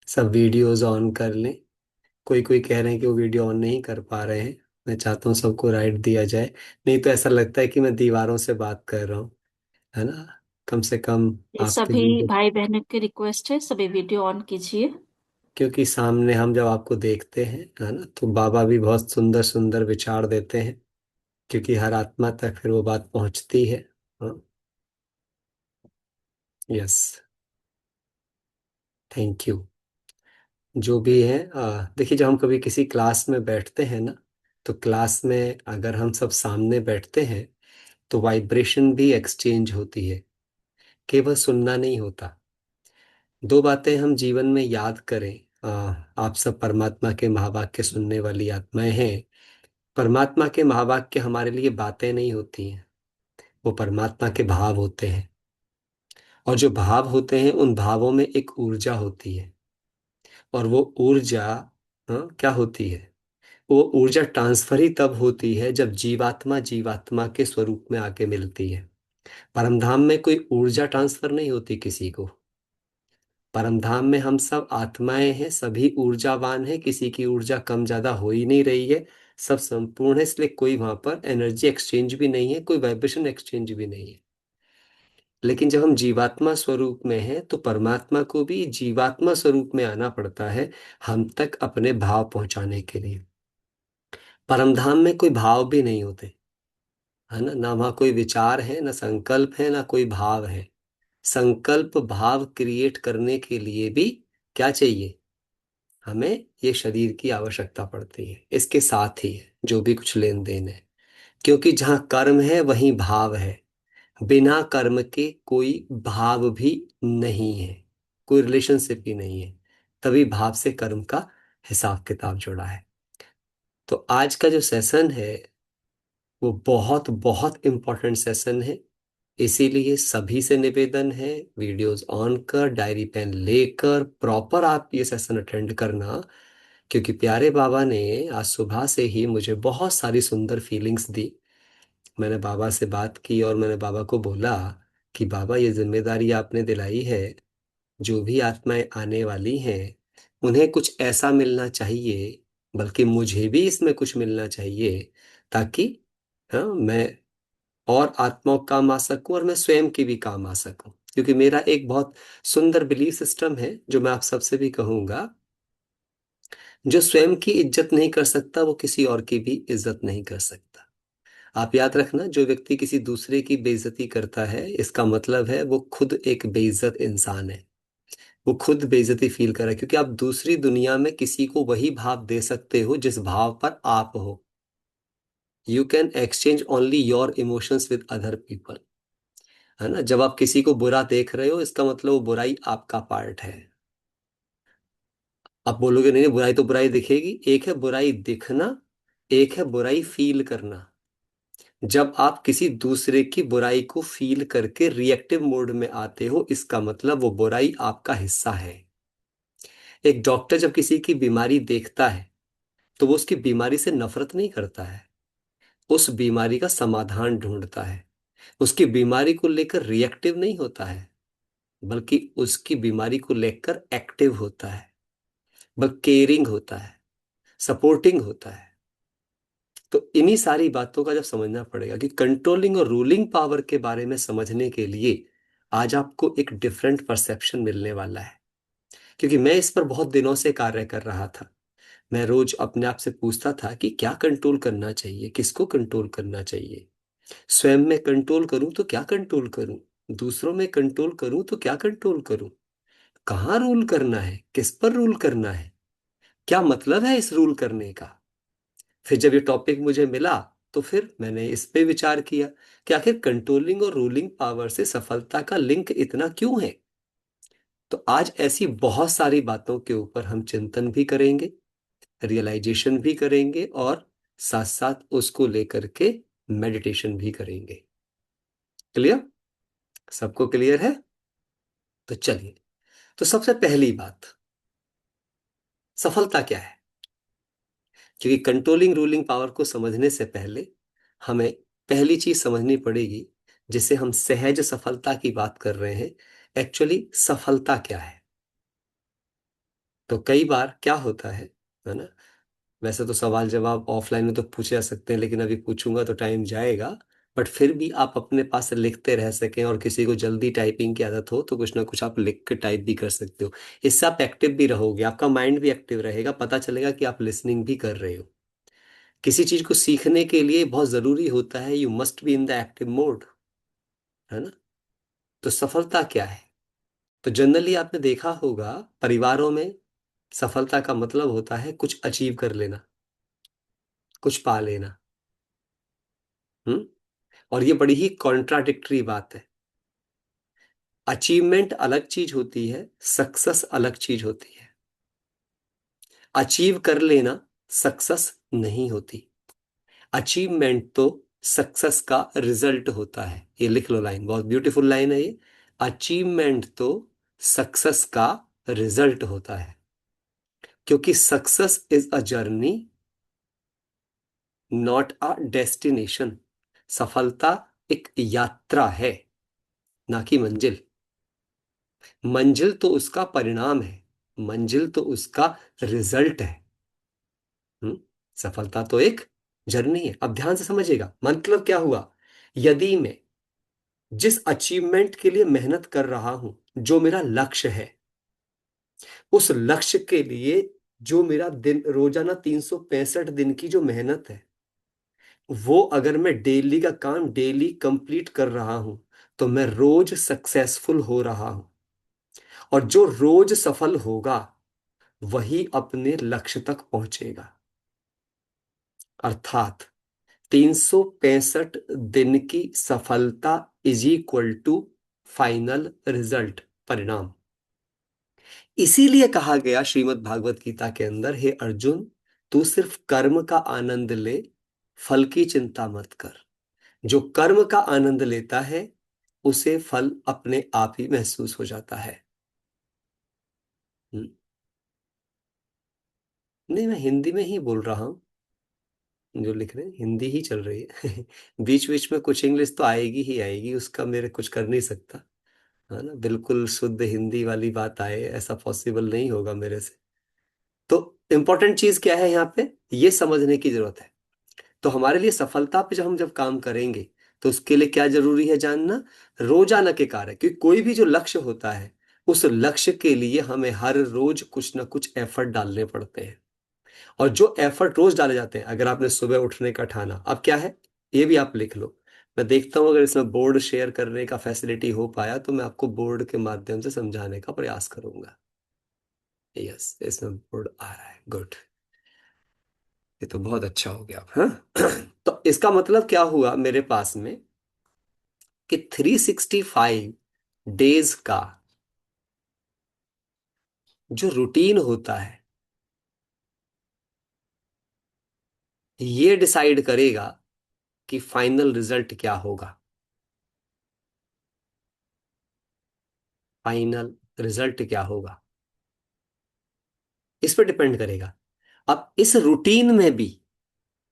सब videos on कर लें। कोई कोई कह रहे हैं कि वो वीडियो ऑन नहीं कर पा रहे हैं। मैं चाहता हूँ सबको राइट दिया जाए। नहीं तो ऐसा लगता है कि मैं दीवारों से बात कर रहा हूँ, है ना। कम से कम ये आपके सभी वीडियो, भाई बहनों की रिक्वेस्ट है, सभी वीडियो ऑन कीजिए। क्योंकि सामने हम जब आपको देखते हैं, है ना, तो बाबा भी बहुत सुंदर सुंदर विचार देते हैं, क्योंकि हर आत्मा तक फिर वो बात पहुंचती है। हाँ। यस। Thank you. जो भी है, देखिए, जब हम कभी किसी क्लास में बैठते हैं ना, तो क्लास में अगर हम सब सामने बैठते हैं तो वाइब्रेशन भी एक्सचेंज होती है, केवल सुनना नहीं होता। दो बातें हम जीवन में याद करें। आप सब परमात्मा के महावाक्य सुनने वाली आत्माएं हैं। परमात्मा के महावाक्य हमारे लिए बातें नहीं होती हैं, वो परमात्मा के भाव होते हैं। और जो भाव होते हैं, उन भावों में एक ऊर्जा होती है। और वो ऊर्जा, क्या होती है? वो ऊर्जा ट्रांसफर ही तब होती है जब जीवात्मा जीवात्मा के स्वरूप में आके मिलती है। परमधाम में कोई ऊर्जा ट्रांसफर नहीं होती किसी को। परमधाम में हम सब आत्माएं हैं, सभी ऊर्जावान हैं, किसी की ऊर्जा कम ज्यादा हो ही नहीं रही है। सब संपूर्ण है, इसलिए कोई वहां पर एनर्जी एक्सचेंज भी नहीं है, कोई वाइब्रेशन एक्सचेंज भी नहीं है। लेकिन जब हम जीवात्मा स्वरूप में हैं तो परमात्मा को भी जीवात्मा स्वरूप में आना पड़ता है, हम तक अपने भाव पहुंचाने के लिए। परमधाम में कोई भाव भी नहीं होते, है ना। ना वहाँ कोई विचार है, ना संकल्प है, ना कोई भाव है। संकल्प भाव क्रिएट करने के लिए भी क्या चाहिए? हमें ये शरीर की आवश्यकता पड़ती है, इसके साथ ही है जो भी कुछ लेन देन है। क्योंकि जहाँ कर्म है वहीं भाव है। बिना कर्म के कोई भाव भी नहीं है, कोई रिलेशनशिप भी नहीं है। तभी भाव से कर्म का हिसाब किताब जुड़ा है। तो आज का जो सेशन है वो बहुत बहुत इम्पोर्टेंट सेशन है। इसीलिए सभी से निवेदन है, वीडियोस ऑन कर, डायरी पेन लेकर प्रॉपर आप ये सेशन अटेंड करना। क्योंकि प्यारे बाबा ने आज सुबह से ही मुझे बहुत सारी सुंदर फीलिंग्स दी। मैंने बाबा से बात की और मैंने बाबा को बोला कि बाबा, ये जिम्मेदारी आपने दिलाई है, जो भी आत्माएं आने वाली हैं उन्हें कुछ ऐसा मिलना चाहिए, बल्कि मुझे भी इसमें कुछ मिलना चाहिए, ताकि, हाँ, मैं और आत्माओं का काम आ सकूं और मैं स्वयं की भी काम आ सकूं। क्योंकि मेरा एक बहुत सुंदर बिलीफ सिस्टम है जो मैं आप सबसे भी कहूंगा, जो स्वयं की इज्जत नहीं कर सकता वो किसी और की भी इज्जत नहीं कर सकता। आप याद रखना, जो व्यक्ति किसी दूसरे की बेइज्जती करता है, इसका मतलब है वो खुद एक बेइज्जत इंसान है। वो खुद बेइज्जती फील कर रहा है, क्योंकि आप दूसरी दुनिया में किसी को वही भाव दे सकते हो जिस भाव पर आप हो। You can exchange only your emotions with other people, है ना। जब आप किसी को बुरा देख रहे हो, इसका मतलब वो बुराई आपका पार्ट है। आप बोलोगे नहीं नहीं, बुराई तो बुराई दिखेगी। एक है बुराई दिखना, एक है बुराई फील करना। जब आप किसी दूसरे की बुराई को फील करके रिएक्टिव मोड में आते हो, इसका मतलब वो बुराई आपका हिस्सा है। एक डॉक्टर जब किसी की बीमारी देखता है तो वो उसकी बीमारी से नफरत नहीं करता है, उस बीमारी का समाधान ढूंढता है। उसकी बीमारी को लेकर रिएक्टिव नहीं होता है, बल्कि उसकी बीमारी को लेकर एक्टिव होता है, बल्कि केयरिंग होता है, सपोर्टिंग होता है। तो इन्हीं सारी बातों का जब समझना पड़ेगा कि कंट्रोलिंग और रूलिंग पावर के बारे में समझने के लिए आज आपको एक डिफरेंट परसेप्शन मिलने वाला है। क्योंकि मैं इस पर बहुत दिनों से कार्य कर रहा था। मैं रोज अपने आप से पूछता था कि क्या कंट्रोल करना चाहिए, किसको कंट्रोल करना चाहिए। स्वयं में कंट्रोल करूं तो क्या कंट्रोल करूं, दूसरों में कंट्रोल करूं तो क्या कंट्रोल करूं, कहाँ रूल करना है, किस पर रूल करना है, क्या मतलब है इस रूल करने का। फिर जब ये टॉपिक मुझे मिला तो फिर मैंने इस पे विचार किया कि आखिर कंट्रोलिंग और रूलिंग पावर से सफलता का लिंक इतना क्यों है। तो आज ऐसी बहुत सारी बातों के ऊपर हम चिंतन भी करेंगे, रियलाइजेशन भी करेंगे, और साथ साथ उसको लेकर के मेडिटेशन भी करेंगे। क्लियर? सबको क्लियर है? तो चलिए। तो सबसे पहली बात, सफलता क्या है? क्योंकि कंट्रोलिंग रूलिंग पावर को समझने से पहले हमें पहली चीज समझनी पड़ेगी, जिसे हम सहज सफलता की बात कर रहे हैं। एक्चुअली सफलता क्या है? तो कई बार क्या होता है ना, वैसे तो सवाल जवाब ऑफलाइन में तो पूछे जा सकते हैं, लेकिन अभी पूछूंगा तो टाइम जाएगा। बट फिर भी आप अपने पास लिखते रह सकें, और किसी को जल्दी टाइपिंग की आदत हो तो कुछ ना कुछ आप लिख के टाइप भी कर सकते हो। इससे आप एक्टिव भी रहोगे, आपका माइंड भी एक्टिव रहेगा, पता चलेगा कि आप लिसनिंग भी कर रहे हो। किसी चीज को सीखने के लिए बहुत जरूरी होता है you must be in the active mode, है ना। तो सफलता क्या है? तो जनरली आपने देखा होगा परिवारों में सफलता का मतलब होता है कुछ अचीव कर लेना, कुछ पा लेना। हम्म। और ये बड़ी ही कॉन्ट्राडिक्टरी बात है। अचीवमेंट अलग चीज होती है, सक्सेस अलग चीज होती है। अचीव कर लेना सक्सेस नहीं होती। अचीवमेंट तो सक्सेस का रिजल्ट होता है। ये लिख लो लाइन, बहुत ब्यूटीफुल लाइन है ये। अचीवमेंट तो सक्सेस का रिजल्ट होता है, क्योंकि success is a journey, not a destination. सफलता एक यात्रा है, ना कि मंजिल। मंजिल तो उसका परिणाम है, मंजिल तो उसका रिजल्ट है। हम्म। सफलता तो एक जर्नी है। अब ध्यान से समझिएगा, मतलब क्या हुआ? यदि मैं जिस अचीवमेंट के लिए मेहनत कर रहा हूं, जो मेरा लक्ष्य है, उस लक्ष्य के लिए जो मेरा दिन रोजाना 365 दिन की जो मेहनत है, वो अगर मैं डेली का काम डेली कंप्लीट कर रहा हूं, तो मैं रोज सक्सेसफुल हो रहा हूं। और जो रोज सफल होगा वही अपने लक्ष्य तक पहुंचेगा। अर्थात 365 दिन की सफलता is equal to final result, परिणाम। इसीलिए कहा गया श्रीमद् भागवत गीता के अंदर, हे अर्जुन, तू सिर्फ कर्म का आनंद ले, फल की चिंता मत कर। जो कर्म का आनंद लेता है उसे फल अपने आप ही महसूस हो जाता है। हम्म। नहीं, मैं हिंदी में ही बोल रहा हूँ। जो लिख रहे हैं हिंदी ही चल रही है। बीच बीच में कुछ इंग्लिश तो आएगी ही आएगी, उसका मेरे कुछ कर नहीं सकता, है ना। बिल्कुल शुद्ध हिंदी वाली बात आए ऐसा पॉसिबल नहीं होगा मेरे से। तो इंपॉर्टेंट चीज क्या है यहाँ पे, ये समझने की जरूरत है। तो हमारे लिए सफलता पे जब हम जब काम करेंगे, तो उसके लिए क्या जरूरी है जानना? रोजाना के कार्य, क्योंकि कोई भी जो लक्ष्य होता है, उस लक्ष्य के लिए हमें हर रोज कुछ ना कुछ एफर्ट डालने पड़ते हैं। और जो एफर्ट रोज डाले जाते हैं, अगर आपने सुबह उठने का ठाना, अब क्या है ये भी आप लिख लो। मैं देखता हूँ अगर इसमें बोर्ड शेयर करने का फैसिलिटी हो पाया तो मैं आपको बोर्ड के माध्यम से समझाने का प्रयास करूंगा। यस, इसमें बोर्ड आ रहा है, गुड। ये तो बहुत अच्छा हो गया। हाँ। तो इसका मतलब क्या हुआ मेरे पास में, कि 365 डेज का जो रूटीन होता है, ये डिसाइड करेगा कि फाइनल रिजल्ट क्या होगा। फाइनल रिजल्ट क्या होगा इस पर डिपेंड करेगा। अब इस रूटीन में भी,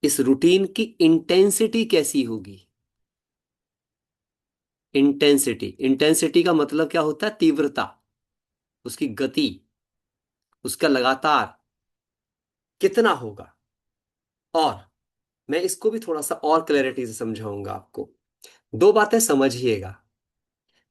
इस रूटीन की इंटेंसिटी कैसी होगी। इंटेंसिटी, इंटेंसिटी का मतलब क्या होता है? तीव्रता, उसकी गति, उसका लगातार कितना होगा। और मैं इसको भी थोड़ा सा और क्लैरिटी से समझाऊंगा आपको। दो बातें समझिएगा।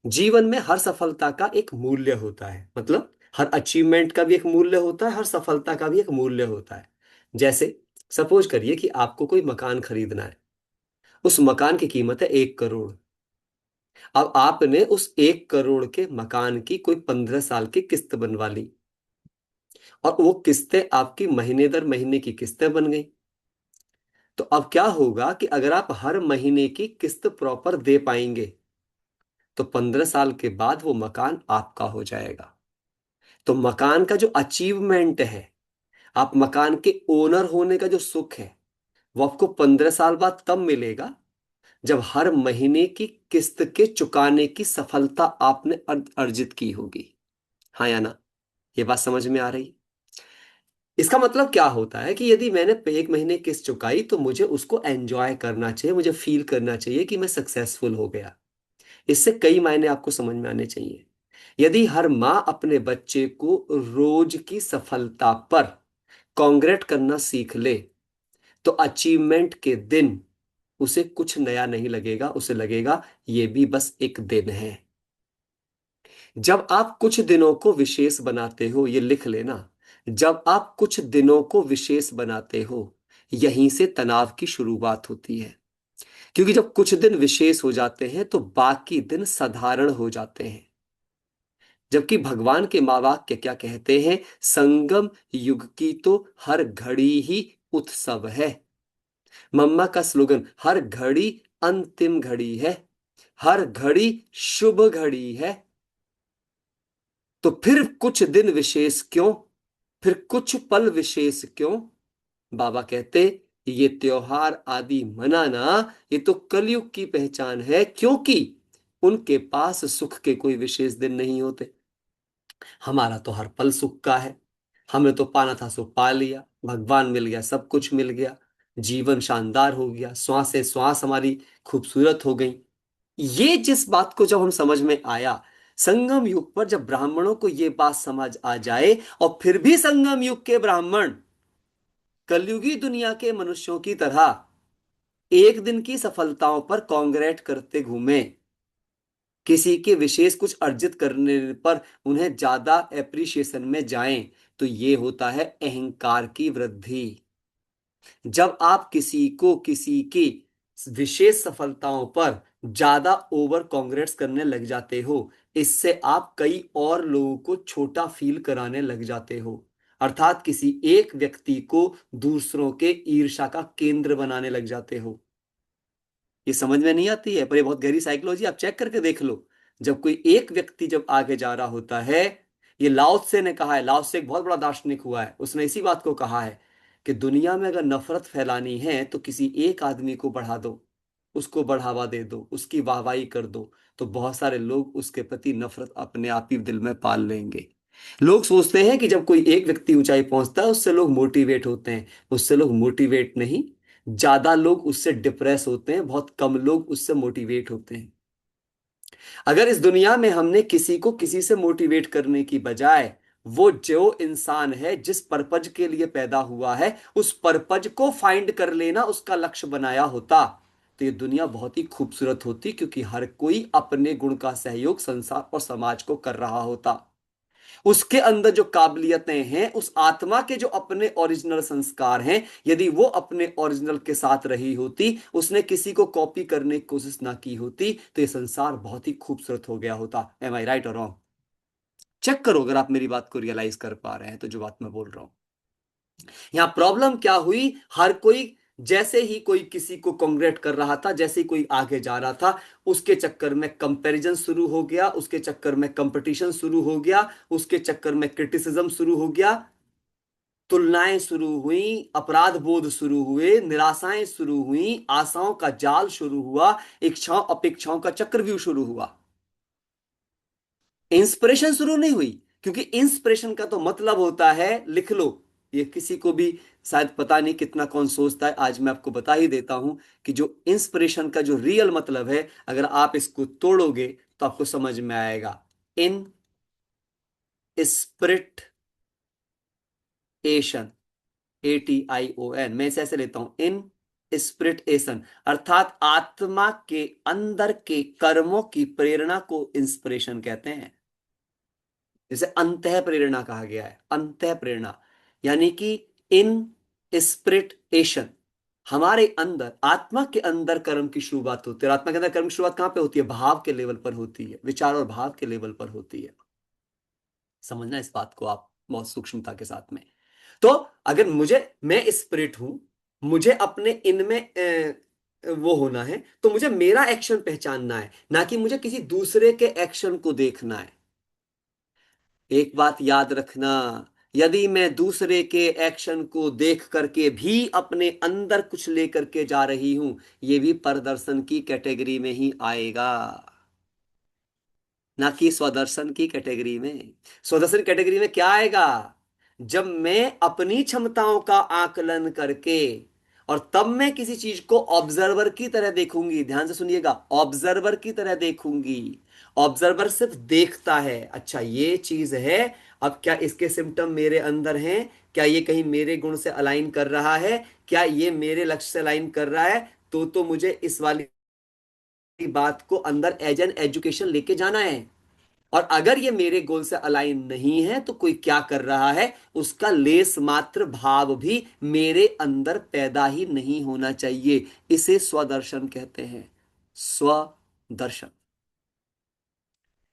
जीवन में हर सफलता का एक मूल्य होता है, मतलब हर अचीवमेंट का भी एक मूल्य होता है, हर सफलता का भी एक मूल्य होता है। जैसे सपोज करिए कि आपको कोई मकान खरीदना है, उस मकान की कीमत है 1 करोड़। अब आपने उस 1 करोड़ के मकान की कोई 15 साल की किस्त बनवा ली, और वो किस्तें आपकी महीने दर महीने की किस्तें बन गई। तो अब क्या होगा कि अगर आप हर महीने की किस्त प्रॉपर दे पाएंगे, तो 15 साल के बाद वो मकान आपका हो जाएगा। तो मकान का जो अचीवमेंट है, आप मकान के ओनर होने का जो सुख है, वो आपको 15 साल बाद तब मिलेगा जब हर महीने की किस्त के चुकाने की सफलता आपने अर्जित की होगी। हाँ या ना? ये बात समझ में आ रही? इसका मतलब क्या होता है कि यदि मैंने एक महीने किस्त चुकाई, तो मुझे उसको एंजॉय करना चाहिए, मुझे फील करना चाहिए कि मैं सक्सेसफुल हो गया। इससे कई मायने आपको समझ में आने चाहिए। यदि हर माँ अपने बच्चे को रोज की सफलता पर कॉन्ग्रेट करना सीख ले, तो अचीवमेंट के दिन उसे कुछ नया नहीं लगेगा, उसे लगेगा ये भी बस एक दिन है। जब आप कुछ दिनों को विशेष बनाते हो, ये लिख लेना, जब आप कुछ दिनों को विशेष बनाते हो, यहीं से तनाव की शुरुआत होती है। क्योंकि जब कुछ दिन विशेष हो जाते हैं तो बाकी दिन साधारण हो जाते हैं। जबकि भगवान के माँ वाक्य क्या कहते हैं? संगम युग की तो हर घड़ी ही उत्सव है। मम्मा का स्लोगन, हर घड़ी अंतिम घड़ी है, हर घड़ी शुभ घड़ी है। तो फिर कुछ दिन विशेष क्यों, फिर कुछ पल विशेष क्यों? बाबा कहते, ये त्योहार आदि मनाना, ये तो कलयुग की पहचान है, क्योंकि उनके पास सुख के कोई विशेष दिन नहीं होते। हमारा तो हर पल सुख का है। हमने तो पाना था सो पा लिया, भगवान मिल गया, सब कुछ मिल गया, जीवन शानदार हो गया, श्वास से श्वास हमारी खूबसूरत हो गई। ये जिस बात को जब हम समझ में आया, संगम युग पर जब ब्राह्मणों को ये बात समझ आ जाए, और फिर भी संगम युग के ब्राह्मण कलयुगी दुनिया के मनुष्यों की तरह एक दिन की सफलताओं पर कांग्रेट करते घूमे, किसी के विशेष कुछ अर्जित करने पर उन्हें ज्यादा एप्रिसिएशन में जाएं, तो ये होता है अहंकार की वृद्धि। जब आप किसी को किसी की विशेष सफलताओं पर ज्यादा ओवर कांग्रेट्स करने लग जाते हो, इससे आप कई और लोगों को छोटा फील कराने लग जाते हो। अर्थात किसी एक व्यक्ति को दूसरों के ईर्ष्या का केंद्र बनाने लग जाते हो। ये समझ में नहीं आती है, पर ये बहुत गहरी साइकोलॉजी, आप चेक करके देख लो। जब कोई एक व्यक्ति जब आगे जा रहा होता है, ये लाओ त्से ने कहा है, लाओ त्से एक बहुत बड़ा दार्शनिक हुआ है, उसने इसी बात को कहा है कि दुनिया में अगर नफरत फैलानी है तो किसी एक आदमी को बढ़ा दो, उसको बढ़ावा दे दो, उसकी वाहवाही कर दो, तो बहुत सारे लोग उसके प्रति नफरत अपने आप ही दिल में पाल लेंगे। लोग सोचते हैं कि जब कोई एक व्यक्ति ऊंचाई पहुंचता है उससे लोग मोटिवेट होते हैं, उससे लोग मोटिवेट नहीं, ज्यादा लोग उससे डिप्रेस होते हैं, बहुत कम लोग उससे मोटिवेट होते हैं। अगर इस दुनिया में हमने किसी को किसी से मोटिवेट करने की बजाय वो जो इंसान है जिस पर्पज के लिए पैदा हुआ है उस पर्पज को फाइंड कर लेना उसका लक्ष्य बनाया होता, तो ये दुनिया बहुत ही खूबसूरत होती, क्योंकि हर कोई अपने गुण का सहयोग संसार और समाज को कर रहा होता। उसके अंदर जो काबिलियतें हैं, उस आत्मा के जो अपने ओरिजिनल संस्कार हैं, यदि वो अपने ओरिजिनल के साथ रही होती, उसने किसी को कॉपी करने की कोशिश ना की होती, तो ये संसार बहुत ही खूबसूरत हो गया होता। एम आई राइट और रॉन्ग? चेक करो अगर आप मेरी बात को रियलाइज कर पा रहे हैं तो, जो बात मैं बोल रहा हूं। यहां प्रॉब्लम क्या हुई, हर कोई जैसे ही कोई किसी को कांग्रेट कर रहा था, जैसे ही कोई आगे जा रहा था, उसके चक्कर में कंपैरिजन शुरू हो गया, उसके चक्कर में कंपटीशन शुरू हो गया, उसके चक्कर में क्रिटिसिज्म शुरू हो गया, तुलनाएं शुरू हुई, अपराध बोध शुरू हुए, निराशाएं शुरू हुई, आशाओं का जाल शुरू हुआ, इच्छाओं अपेक्षाओं का चक्रव्यूह शुरू हुआ। इंस्पिरेशन शुरू नहीं हुई, क्योंकि इंस्पिरेशन का तो मतलब होता है, लिख लो, ये किसी को भी शायद पता नहीं कितना कौन सोचता है, आज मैं आपको बता ही देता हूं कि जो इंस्पिरेशन का जो रियल मतलब है, अगर आप इसको तोड़ोगे तो आपको समझ में आएगा। इन स्पिरिट एशन, ATION, मैं इसे ऐसे लेता हूं, इन स्पिरिट एशन, अर्थात आत्मा के अंदर के कर्मों की प्रेरणा को इंस्पिरेशन कहते हैं। जैसे अंतः प्रेरणा कहा गया है, अंतः प्रेरणा, यानी कि इन स्पिरिट एशन, हमारे अंदर आत्मा के अंदर कर्म की शुरुआत होती है। और आत्मा के अंदर कर्म की शुरुआत कहां पे होती है? भाव के लेवल पर होती है, विचार और भाव के लेवल पर होती है। समझना इस बात को आप बहुत सूक्ष्मता के साथ में। तो अगर मुझे, मैं स्पिरिट हूं, मुझे अपने इनमें वो होना है, तो मुझे मेरा एक्शन पहचानना है, ना कि मुझे किसी दूसरे के एक्शन को देखना है। एक बात याद रखना, यदि मैं दूसरे के एक्शन को देख करके भी अपने अंदर कुछ लेकर के जा रही हूं, ये भी प्रदर्शन की कैटेगरी में ही आएगा, ना कि स्वदर्शन की कैटेगरी में। स्वदर्शन कैटेगरी में क्या आएगा? जब मैं अपनी क्षमताओं का आकलन करके, और तब मैं किसी चीज को ऑब्जर्वर की तरह देखूंगी, ध्यान से सुनिएगा, ऑब्जर्वर की तरह देखूंगी, ऑब्जर्वर सिर्फ देखता है, अच्छा ये चीज है, अब क्या इसके सिम्टम मेरे अंदर हैं, क्या ये कहीं मेरे गुण से अलाइन कर रहा है, क्या ये मेरे लक्ष्य से अलाइन कर रहा है, तो मुझे इस वाली बात को अंदर एज एन एजुकेशन लेके जाना है। और अगर ये मेरे गोल से अलाइन नहीं है तो कोई क्या कर रहा है, उसका लेस मात्र भाव भी मेरे अंदर पैदा ही नहीं होना चाहिए। इसे स्वदर्शन कहते हैं, स्वदर्शन।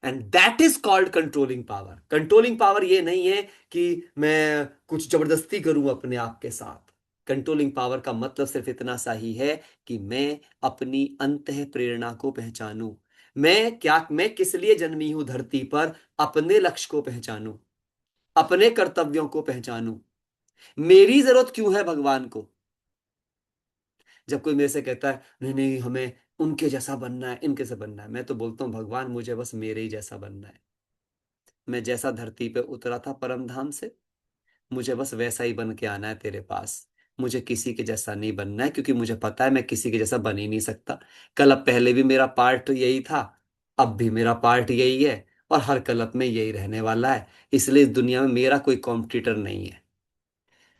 And that is called controlling power. Controlling power ये नहीं है कि मैं कुछ जबरदस्ती करूं अपने आप के साथ। कंट्रोलिंग पावर का मतलब सिर्फ इतना सा ही है कि मैं अपनी अंतः प्रेरणा को पहचानूं। मैं किस लिए जन्मी हूं धरती पर, अपने लक्ष्य को पहचानूं, अपने कर्तव्यों को पहचानूं, मेरी जरूरत क्यों है भगवान को। जब कोई मेरे से कहता है नहीं नहीं हमें उनके जैसा बनना है, इनके से बनना है, मैं तो बोलता हूं भगवान मुझे बस मेरे ही जैसा बनना है। मैं जैसा धरती पे उतरा था परम धाम से, मुझे बस वैसा ही बन के आना है तेरे पास। मुझे किसी के जैसा नहीं बनना है, क्योंकि मुझे पता है मैं किसी के जैसा बन ही नहीं सकता। कल अब पहले भी मेरा पार्ट यही था, अब भी मेरा पार्ट यही है, और हर कलप में यही रहने वाला है। इसलिए इस दुनिया में मेरा कोई कॉम्पिटिटर नहीं है।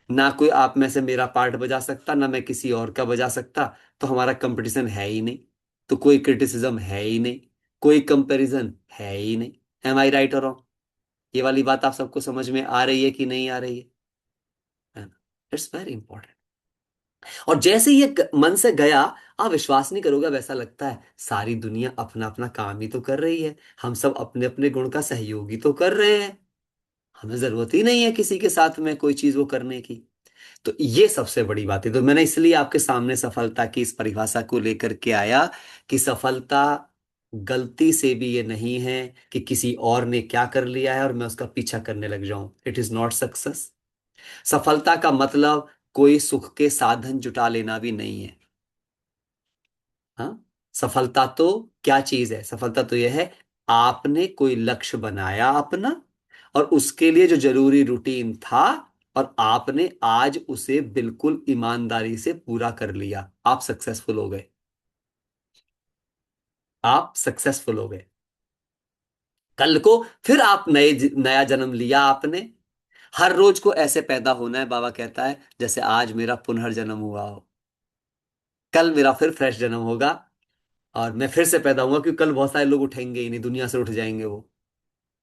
ना कोई आप में से मेरा पार्ट बजा सकता, ना मैं किसी और का बजा सकता। तो हमारा कंपटीशन है ही नहीं, तो कोई क्रिटिसिज्म है ही नहीं, कोई कंपैरिजन है ही नहीं। एम आई राइट और रॉन्ग? ये वाली बात आप सबको समझ में आ रही है कि नहीं आ रही है ना? It's very important. और जैसे ये मन से गया, आप विश्वास नहीं करोगे, वैसा लगता है सारी दुनिया अपना अपना काम ही तो कर रही है, हम सब अपने अपने गुण का सहयोगी तो कर रहे हैं, हमें जरूरत ही नहीं है किसी के साथ में कोई चीज वो करने की। तो ये सबसे बड़ी बात है। तो मैंने इसलिए आपके सामने सफलता की इस परिभाषा को लेकर के आया कि सफलता गलती से भी ये नहीं है कि किसी और ने क्या कर लिया है और मैं उसका पीछा करने लग जाऊं। It is not success. सफलता का मतलब कोई सुख के साधन जुटा लेना भी नहीं है। हाँ, सफलता तो क्या चीज है, सफलता तो यह है आपने कोई लक्ष्य बनाया अपना, और उसके लिए जो जरूरी रूटीन था, और आपने आज उसे बिल्कुल ईमानदारी से पूरा कर लिया, आप सक्सेसफुल हो गए। आप सक्सेसफुल हो गए। कल को फिर आप नया जन्म लिया आपने। हर रोज को ऐसे पैदा होना है, बाबा कहता है, जैसे आज मेरा पुनर्जन्म हुआ हो। कल मेरा फिर फ्रेश जन्म होगा, और मैं फिर से पैदा होऊंगा, क्योंकि कल बहुत सारे लोग उठेंगे ही नहीं, दुनिया से उठ जाएंगे वो।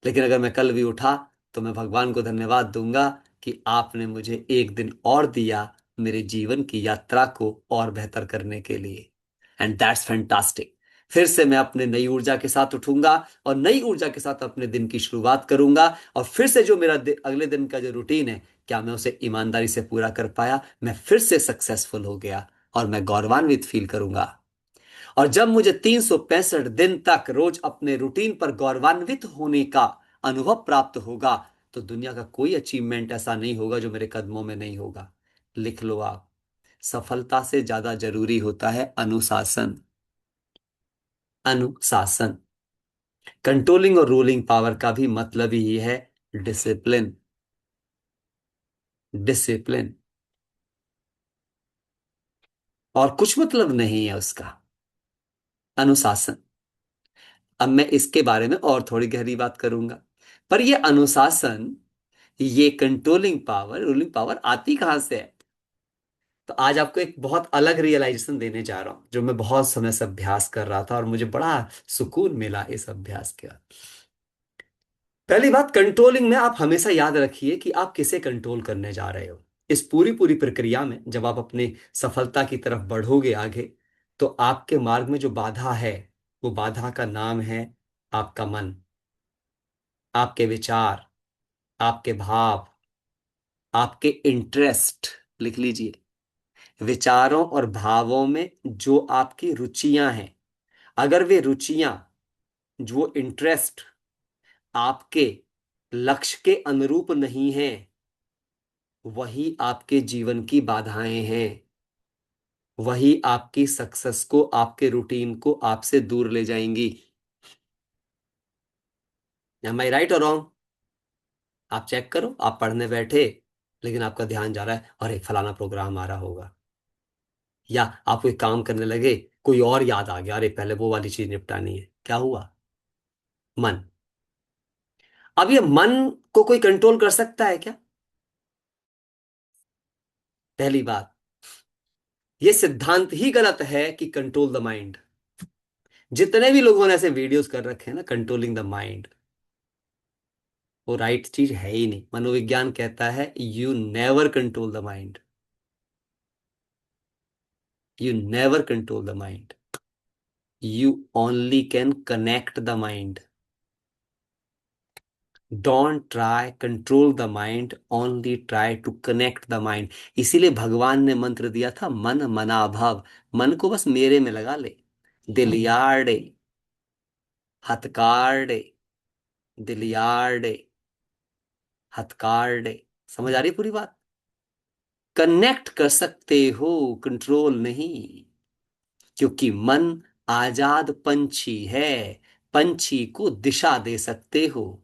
लेकिन अगर मैं कल भी उठा तो मैं भगवान को धन्यवाद दूंगा कि आपने मुझे एक दिन और दिया मेरे जीवन की यात्रा को और बेहतर करने के लिए। And that's fantastic. फिर से मैं अपने नई ऊर्जा के साथ उठूंगा, और नई ऊर्जा के साथ अपने दिन की शुरुआत करूंगा, और फिर से जो मेरा अगले दिन का जो रूटीन है, क्या मैं उसे ईमानदारी से पूरा कर पाया, मैं फिर से सक्सेसफुल हो गया, और मैं गौरवान्वित फील करूंगा। और जब मुझे 365 दिन तक रोज अपने रूटीन पर गौरवान्वित होने का अनुभव प्राप्त होगा, तो दुनिया का कोई अचीवमेंट ऐसा नहीं होगा जो मेरे कदमों में नहीं होगा। लिख लो आप, सफलता से ज्यादा जरूरी होता है अनुशासन। अनुशासन। कंट्रोलिंग और रूलिंग पावर का भी मतलब ही है डिसिप्लिन। डिसिप्लिन, और कुछ मतलब नहीं है उसका। अनुशासन। अब मैं इसके बारे में और थोड़ी गहरी बात करूंगा। पर ये अनुशासन, ये कंट्रोलिंग पावर, रूलिंग पावर आती कहां से है? तो आज आपको एक बहुत अलग रियलाइजेशन देने जा रहा हूं, जो मैं बहुत समय से अभ्यास कर रहा था और मुझे बड़ा सुकून मिला इस अभ्यास के बाद। पहली बात, कंट्रोलिंग में आप हमेशा याद रखिए कि आप किसे कंट्रोल करने जा रहे हो। इस पूरी पूरी प्रक्रिया में जब आप अपनी सफलता की तरफ बढ़ोगे आगे, तो आपके मार्ग में जो बाधा है, वो बाधा का नाम है आपका मन, आपके विचार, आपके भाव, आपके इंटरेस्ट। लिख लीजिए, विचारों और भावों में जो आपकी रुचियां हैं, अगर वे रुचियां, जो इंटरेस्ट आपके लक्ष्य के अनुरूप नहीं हैं, वही आपके जीवन की बाधाएं हैं। वही आपकी सक्सेस को, आपके रूटीन को आपसे दूर ले जाएंगी। एम आई राइट और रॉन्ग? आप चेक करो, आप पढ़ने बैठे, लेकिन आपका ध्यान जा रहा है अरे फलाना प्रोग्राम आ रहा होगा, या आप कोई काम करने लगे, कोई और याद आ गया, अरे पहले वो वाली चीज निपटानी है। क्या हुआ? मन। अब ये मन को कोई कंट्रोल कर सकता है क्या? पहली बात, ये सिद्धांत ही गलत है कि कंट्रोल द माइंड। जितने भी लोगों ने ऐसे वीडियोस कर रखे हैं ना, कंट्रोलिंग द माइंड, वो राइट चीज है ही नहीं। मनोविज्ञान कहता है you never control the mind. You never control the mind. You only can connect the mind. Don't try control the mind, only try to connect the mind. इसीलिए भगवान ने मंत्र दिया था, मन मना भाव। मन को बस मेरे में लगा ले। दिलियार्डे, हथकार्डे, दिलियार्डे, हथकार्डे। समझ आ रही है पूरी बात? कनेक्ट कर सकते हो, कंट्रोल नहीं। क्योंकि मन आजाद पंछी है। पंछी को दिशा दे सकते हो,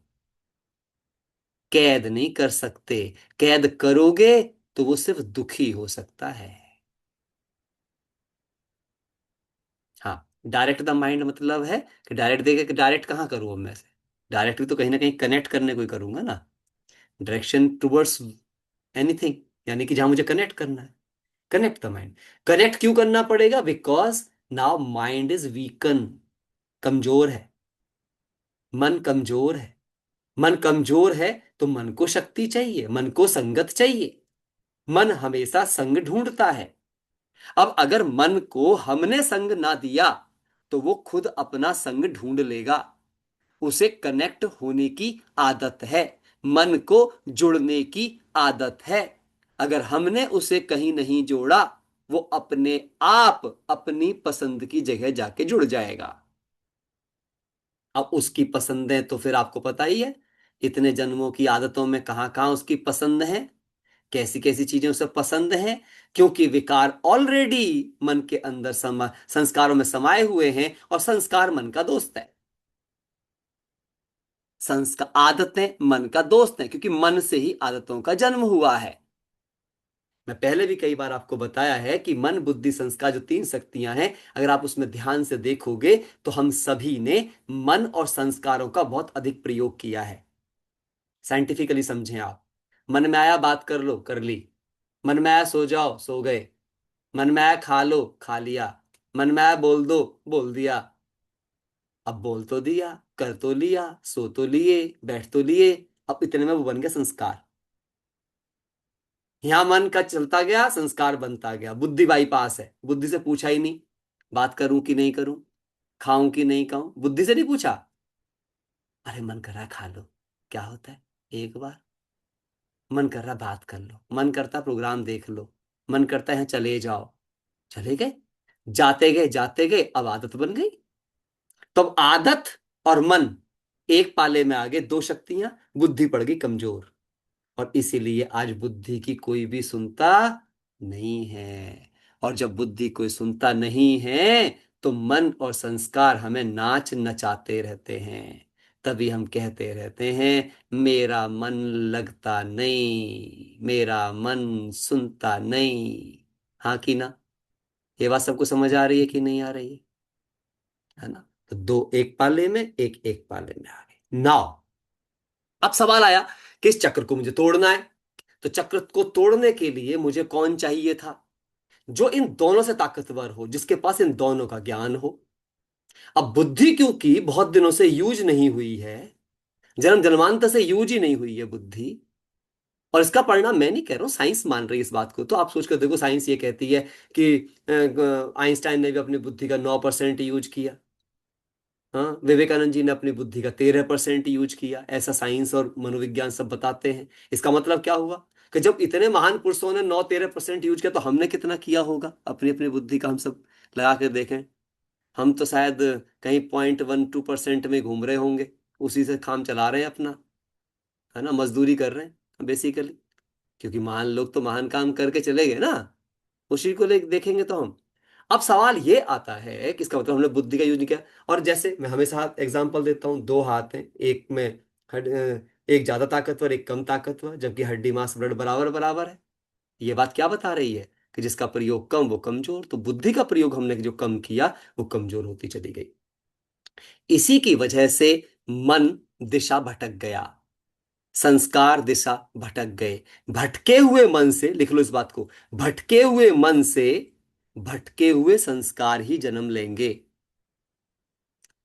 कैद नहीं कर सकते। कैद करोगे तो वो सिर्फ दुखी हो सकता है। हाँ, डायरेक्ट द माइंड मतलब है कि डायरेक्ट देके कि डायरेक्ट कहाँ करूँ अब मैं से? डायरेक्ट भी तो कहीं ना कहीं कनेक्ट करने को ही करूंगा ना। डायरेक्शन टुवर्ड्स एनीथिंग, यानी कि जहां मुझे कनेक्ट करना है। Connect the mind. कनेक्ट क्यों करना पड़ेगा? Because now mind is weaken, कमजोर है। मन कमजोर है। मन कमजोर है तो मन को शक्ति चाहिए, मन को संगत चाहिए। मन हमेशा संग ढूंढता है। अब अगर मन को हमने संग ना दिया तो वो खुद अपना संग ढूंढ लेगा। उसे कनेक्ट होने की आदत है, मन को जुड़ने की आदत है। अगर हमने उसे कहीं नहीं जोड़ा, वो अपने आप अपनी पसंद की जगह जाके जुड़ जाएगा। अब उसकी पसंदें तो फिर आपको पता ही है, इतने जन्मों की आदतों में कहाँ कहाँ उसकी पसंद है, कैसी कैसी चीजें उसे पसंद हैं। क्योंकि विकार ऑलरेडी मन के अंदर संस्कारों में समाये हुए हैं, और संस्कार मन का दोस्त है। संस्कार, आदतें मन का दोस्त हैं, क्योंकि मन से ही आदतों का जन्म हुआ है। मैं पहले भी कई बार आपको बताया है कि मन बुद्धि संस्कार जो तीन शक्तियां हैं, अगर आप उसमें ध्यान से देखोगे तो हम सभी ने मन और संस्कारों का बहुत अधिक प्रयोग किया है। साइंटिफिकली समझें आप। मन में आया बात कर लो, कर ली। मन में आया सो जाओ, सो गए। मन में आया खा लो, खा लिया। मन में आया बोल दो, बोल दिया। अब बोल तो दिया, कर तो लिया, सो तो लिए, बैठ तो लिए। अब इतने में वो बन गया संस्कार। यहां मन का चलता गया, संस्कार बनता गया। बुद्धि बाईपास है, बुद्धि से पूछा ही नहीं बात करूं कि नहीं करूं, खाऊं कि नहीं खाऊं। बुद्धि से नहीं पूछा, अरे मन कर रहा है खा लो, क्या होता है एक बार। मन कर रहा है बात कर लो, मन करता है प्रोग्राम देख लो, मन करता है यहाँ चले जाओ, चले गए। जाते गए अब आदत बन गई। तो अब आदत और मन एक पाले में आ गए, दो शक्तियां। बुद्धि पड़ गई कमजोर, और इसीलिए आज बुद्धि की कोई भी सुनता नहीं है। और जब बुद्धि कोई सुनता नहीं है तो मन और संस्कार हमें नाच नचाते रहते हैं। तभी हम कहते रहते हैं मेरा मन लगता नहीं, मेरा मन सुनता नहीं। हाँ कि ना? ये बात सबको समझ आ रही है कि नहीं आ रही है ना? तो दो एक पाले में, एक एक पाले में आ गए नाउ। अब सवाल आया कि इस चक्र को मुझे तोड़ना है। तो चक्र को तोड़ने के लिए मुझे कौन चाहिए था? जो इन दोनों से ताकतवर हो, जिसके पास इन दोनों का ज्ञान हो। अब बुद्धि क्योंकि बहुत दिनों से यूज नहीं हुई है, जन्म जन्मांतर से यूज ही नहीं हुई है बुद्धि। और इसका परिणाम मैं नहीं कह रहा हूं, साइंस मान रही है इस बात को। तो आप सोच कर देखो, साइंस ये कहती है कि आइंस्टाइन ने भी अपनी बुद्धि का 9% यूज किया। हाँ, विवेकानंद जी ने अपनी बुद्धि का 13% यूज किया। ऐसा साइंस और मनोविज्ञान सब बताते हैं। इसका मतलब क्या हुआ कि जब इतने महान पुरुषों ने 9-13% यूज किया, तो हमने कितना किया होगा अपनी अपनी बुद्धि का? हम सब लगा कर देखें, हम तो शायद कहीं 0.12% में घूम रहे होंगे। उसी से काम चला रहे हैं अपना, है ना, मजदूरी कर रहे हैं बेसिकली। क्योंकि महान लोग तो महान काम करके चले गए ना, उसी को ले देखेंगे तो हम। अब सवाल ये आता है कि इसका मतलब हमने बुद्धि का यूज नहीं किया। और जैसे मैं हमेशा एग्जांपल देता हूँ, दो हाथ हैं, एक में एक ज्यादा ताकतवर, एक कम ताकतवर, जबकि हड्डी मांस ब्लड बराबर बराबर है। ये बात क्या बता रही है? कि जिसका प्रयोग कम वो कमजोर। तो बुद्धि का प्रयोग हमने जो कम किया वो कमजोर होती चली गई। इसी की वजह से मन दिशा भटक गया, संस्कार दिशा भटक गए। भटके हुए मन से, लिख लो इस बात को, भटके हुए मन से भटके हुए संस्कार ही जन्म लेंगे।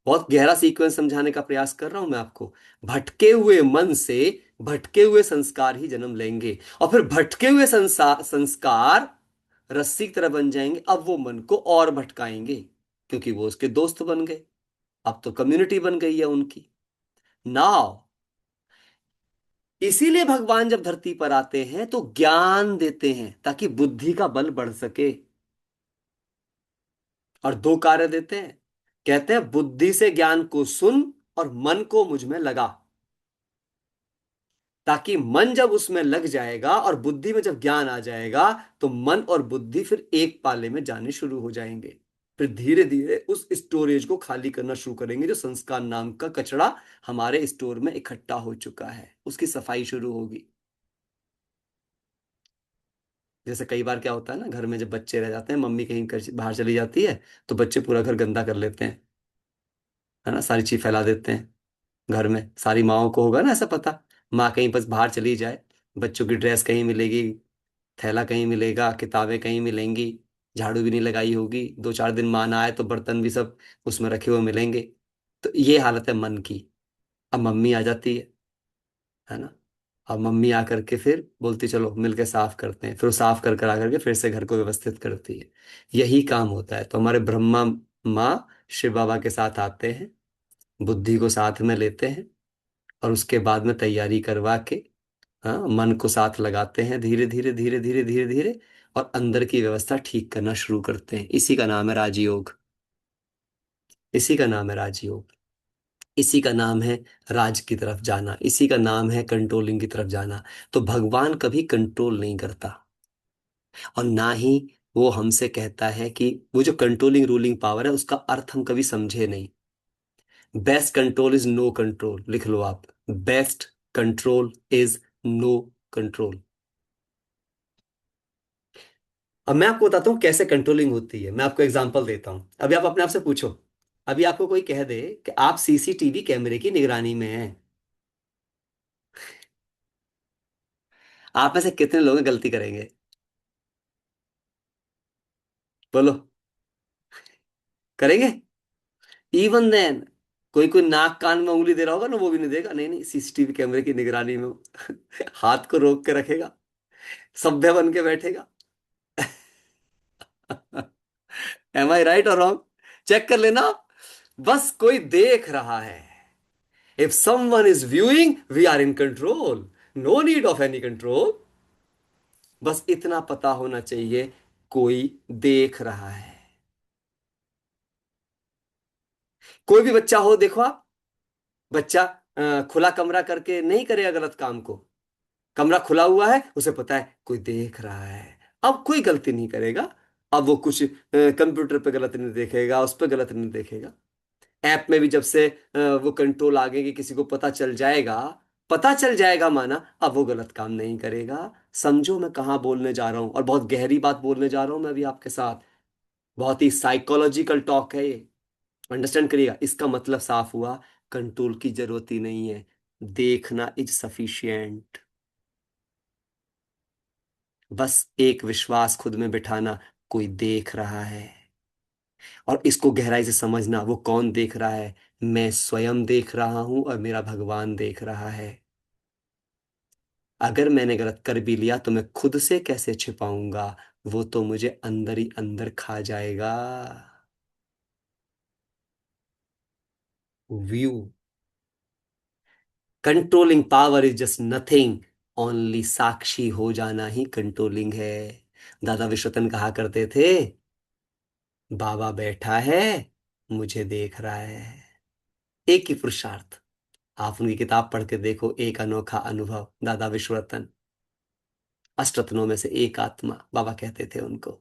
बहुत गहरा सीक्वेंस समझाने का प्रयास कर रहा हूं मैं आपको। भटके हुए मन से भटके हुए संस्कार ही जन्म लेंगे, और फिर भटके हुए संस्कार रस्सी की तरह बन जाएंगे। अब वो मन को और भटकाएंगे, क्योंकि वो उसके दोस्त बन गए। अब तो कम्युनिटी बन गई है उनकी। नाउ, इसीलिए भगवान जब धरती पर आते हैं तो ज्ञान देते हैं, ताकि बुद्धि का बल बढ़ सके। और दो कार्य देते हैं। कहते हैं बुद्धि से ज्ञान को सुन और मन को मुझ में लगा। ताकि मन जब उसमें लग जाएगा और बुद्धि में जब ज्ञान आ जाएगा, तो मन और बुद्धि फिर एक पाले में जाने शुरू हो जाएंगे। फिर धीरे धीरे उस स्टोरेज को खाली करना शुरू करेंगे, जो संस्कार नाम का कचरा हमारे स्टोर में इकट्ठा हो चुका है, उसकी सफाई शुरू होगी। जैसे कई बार क्या होता है ना, घर में जब बच्चे रह जाते हैं, मम्मी कहीं बाहर चली जाती है, तो बच्चे पूरा घर गंदा कर लेते हैं, है ना, सारी चीज फैला देते हैं। घर में सारी माओं को होगा ना ऐसा पता। माँ कहीं बस बाहर चली जाए, बच्चों की ड्रेस कहीं मिलेगी, थैला कहीं मिलेगा, किताबें कहीं मिलेंगी, झाड़ू भी नहीं लगाई होगी, 2-4 दिन माँ ना आए तो बर्तन भी सब उसमें रखे हुए मिलेंगे। तो ये हालत है मन की। अब मम्मी आ जाती है ना। अब मम्मी आकर के फिर बोलती चलो मिलके साफ करते हैं, फिर वो साफ कर कर आकर के फिर से घर को व्यवस्थित करती है। यही काम होता है। तो हमारे ब्रह्मा माँ शिव बाबा के साथ आते हैं, बुद्धि को साथ में लेते हैं, और उसके बाद में तैयारी करवा के, हाँ, मन को साथ लगाते हैं, धीरे धीरे धीरे धीरे धीरे धीरे, और अंदर की व्यवस्था ठीक करना शुरू करते हैं। इसी का नाम है राजयोग। इसी का नाम है राजयोग। इसी का नाम है राज की तरफ जाना। इसी का नाम है कंट्रोलिंग की तरफ जाना। तो भगवान कभी कंट्रोल नहीं करता, और ना ही वो हमसे कहता है कि वो जो कंट्रोलिंग रूलिंग पावर है उसका अर्थ हम कभी समझे नहीं। Best control is no control, लिख लो आप। Best control is no control. अब मैं आपको बताता हूँ कैसे कंट्रोलिंग होती है। मैं आपको एग्जांपल देता हूँ। अभी आप अपने आप से पूछो, अभी आपको कोई कह दे कि आप सीसीटीवी कैमरे की निगरानी में हैं, आप में से कितने लोग गलती करेंगे? बोलो। करेंगे? इवन देन, कोई कोई नाक कान में उंगली दे रहा होगा ना, वो भी नहीं देगा, नहीं नहीं सीसीटीवी कैमरे की निगरानी में हूं। हाथ को रोक के रखेगा, सभ्य बन के बैठेगा। एम आई राइट और रॉन्ग? चेक कर लेना आप। बस कोई देख रहा है। If someone is viewing we are in control. No need of any control. बस इतना पता होना चाहिए, कोई देख रहा है। कोई भी बच्चा हो, देखो आप, बच्चा खुला कमरा करके नहीं करेगा गलत काम को। कमरा खुला हुआ है, उसे पता है कोई देख रहा है, अब कोई गलती नहीं करेगा। अब वो कुछ कंप्यूटर पे गलत नहीं देखेगा, उस पे गलत नहीं देखेगा। ऐप में भी जब से वो कंट्रोल आ गए कि किसी को पता चल जाएगा, पता चल जाएगा माना, अब वो गलत काम नहीं करेगा। समझो मैं कहाँ बोलने जा रहा हूँ, और बहुत गहरी बात बोलने जा रहा हूँ मैं अभी आपके साथ। बहुत ही साइकोलॉजिकल टॉक है ये। अंडरस्टैंड करिएगा। इसका मतलब साफ हुआ, कंट्रोल की जरूरत ही नहीं है। देखना इज सफिशिएंट। बस एक विश्वास खुद में बिठाना, कोई देख रहा है। और इसको गहराई से समझना, वो कौन देख रहा है? मैं स्वयं देख रहा हूं और मेरा भगवान देख रहा है। अगर मैंने गलत कर भी लिया तो मैं खुद से कैसे छिपाऊंगा? वो तो मुझे अंदर ही अंदर खा जाएगा। View. Controlling power is just nothing, only साक्षी हो जाना ही कंट्रोलिंग है। दादा विश्वतन कहा करते थे, बाबा बैठा है, मुझे देख रहा है। एक ही पुरुषार्थ। आप उनकी किताब पढ़ के देखो, एक अनोखा अनुभव, दादा विश्वरतन। अष्टरत्नों में से एक आत्मा बाबा कहते थे उनको।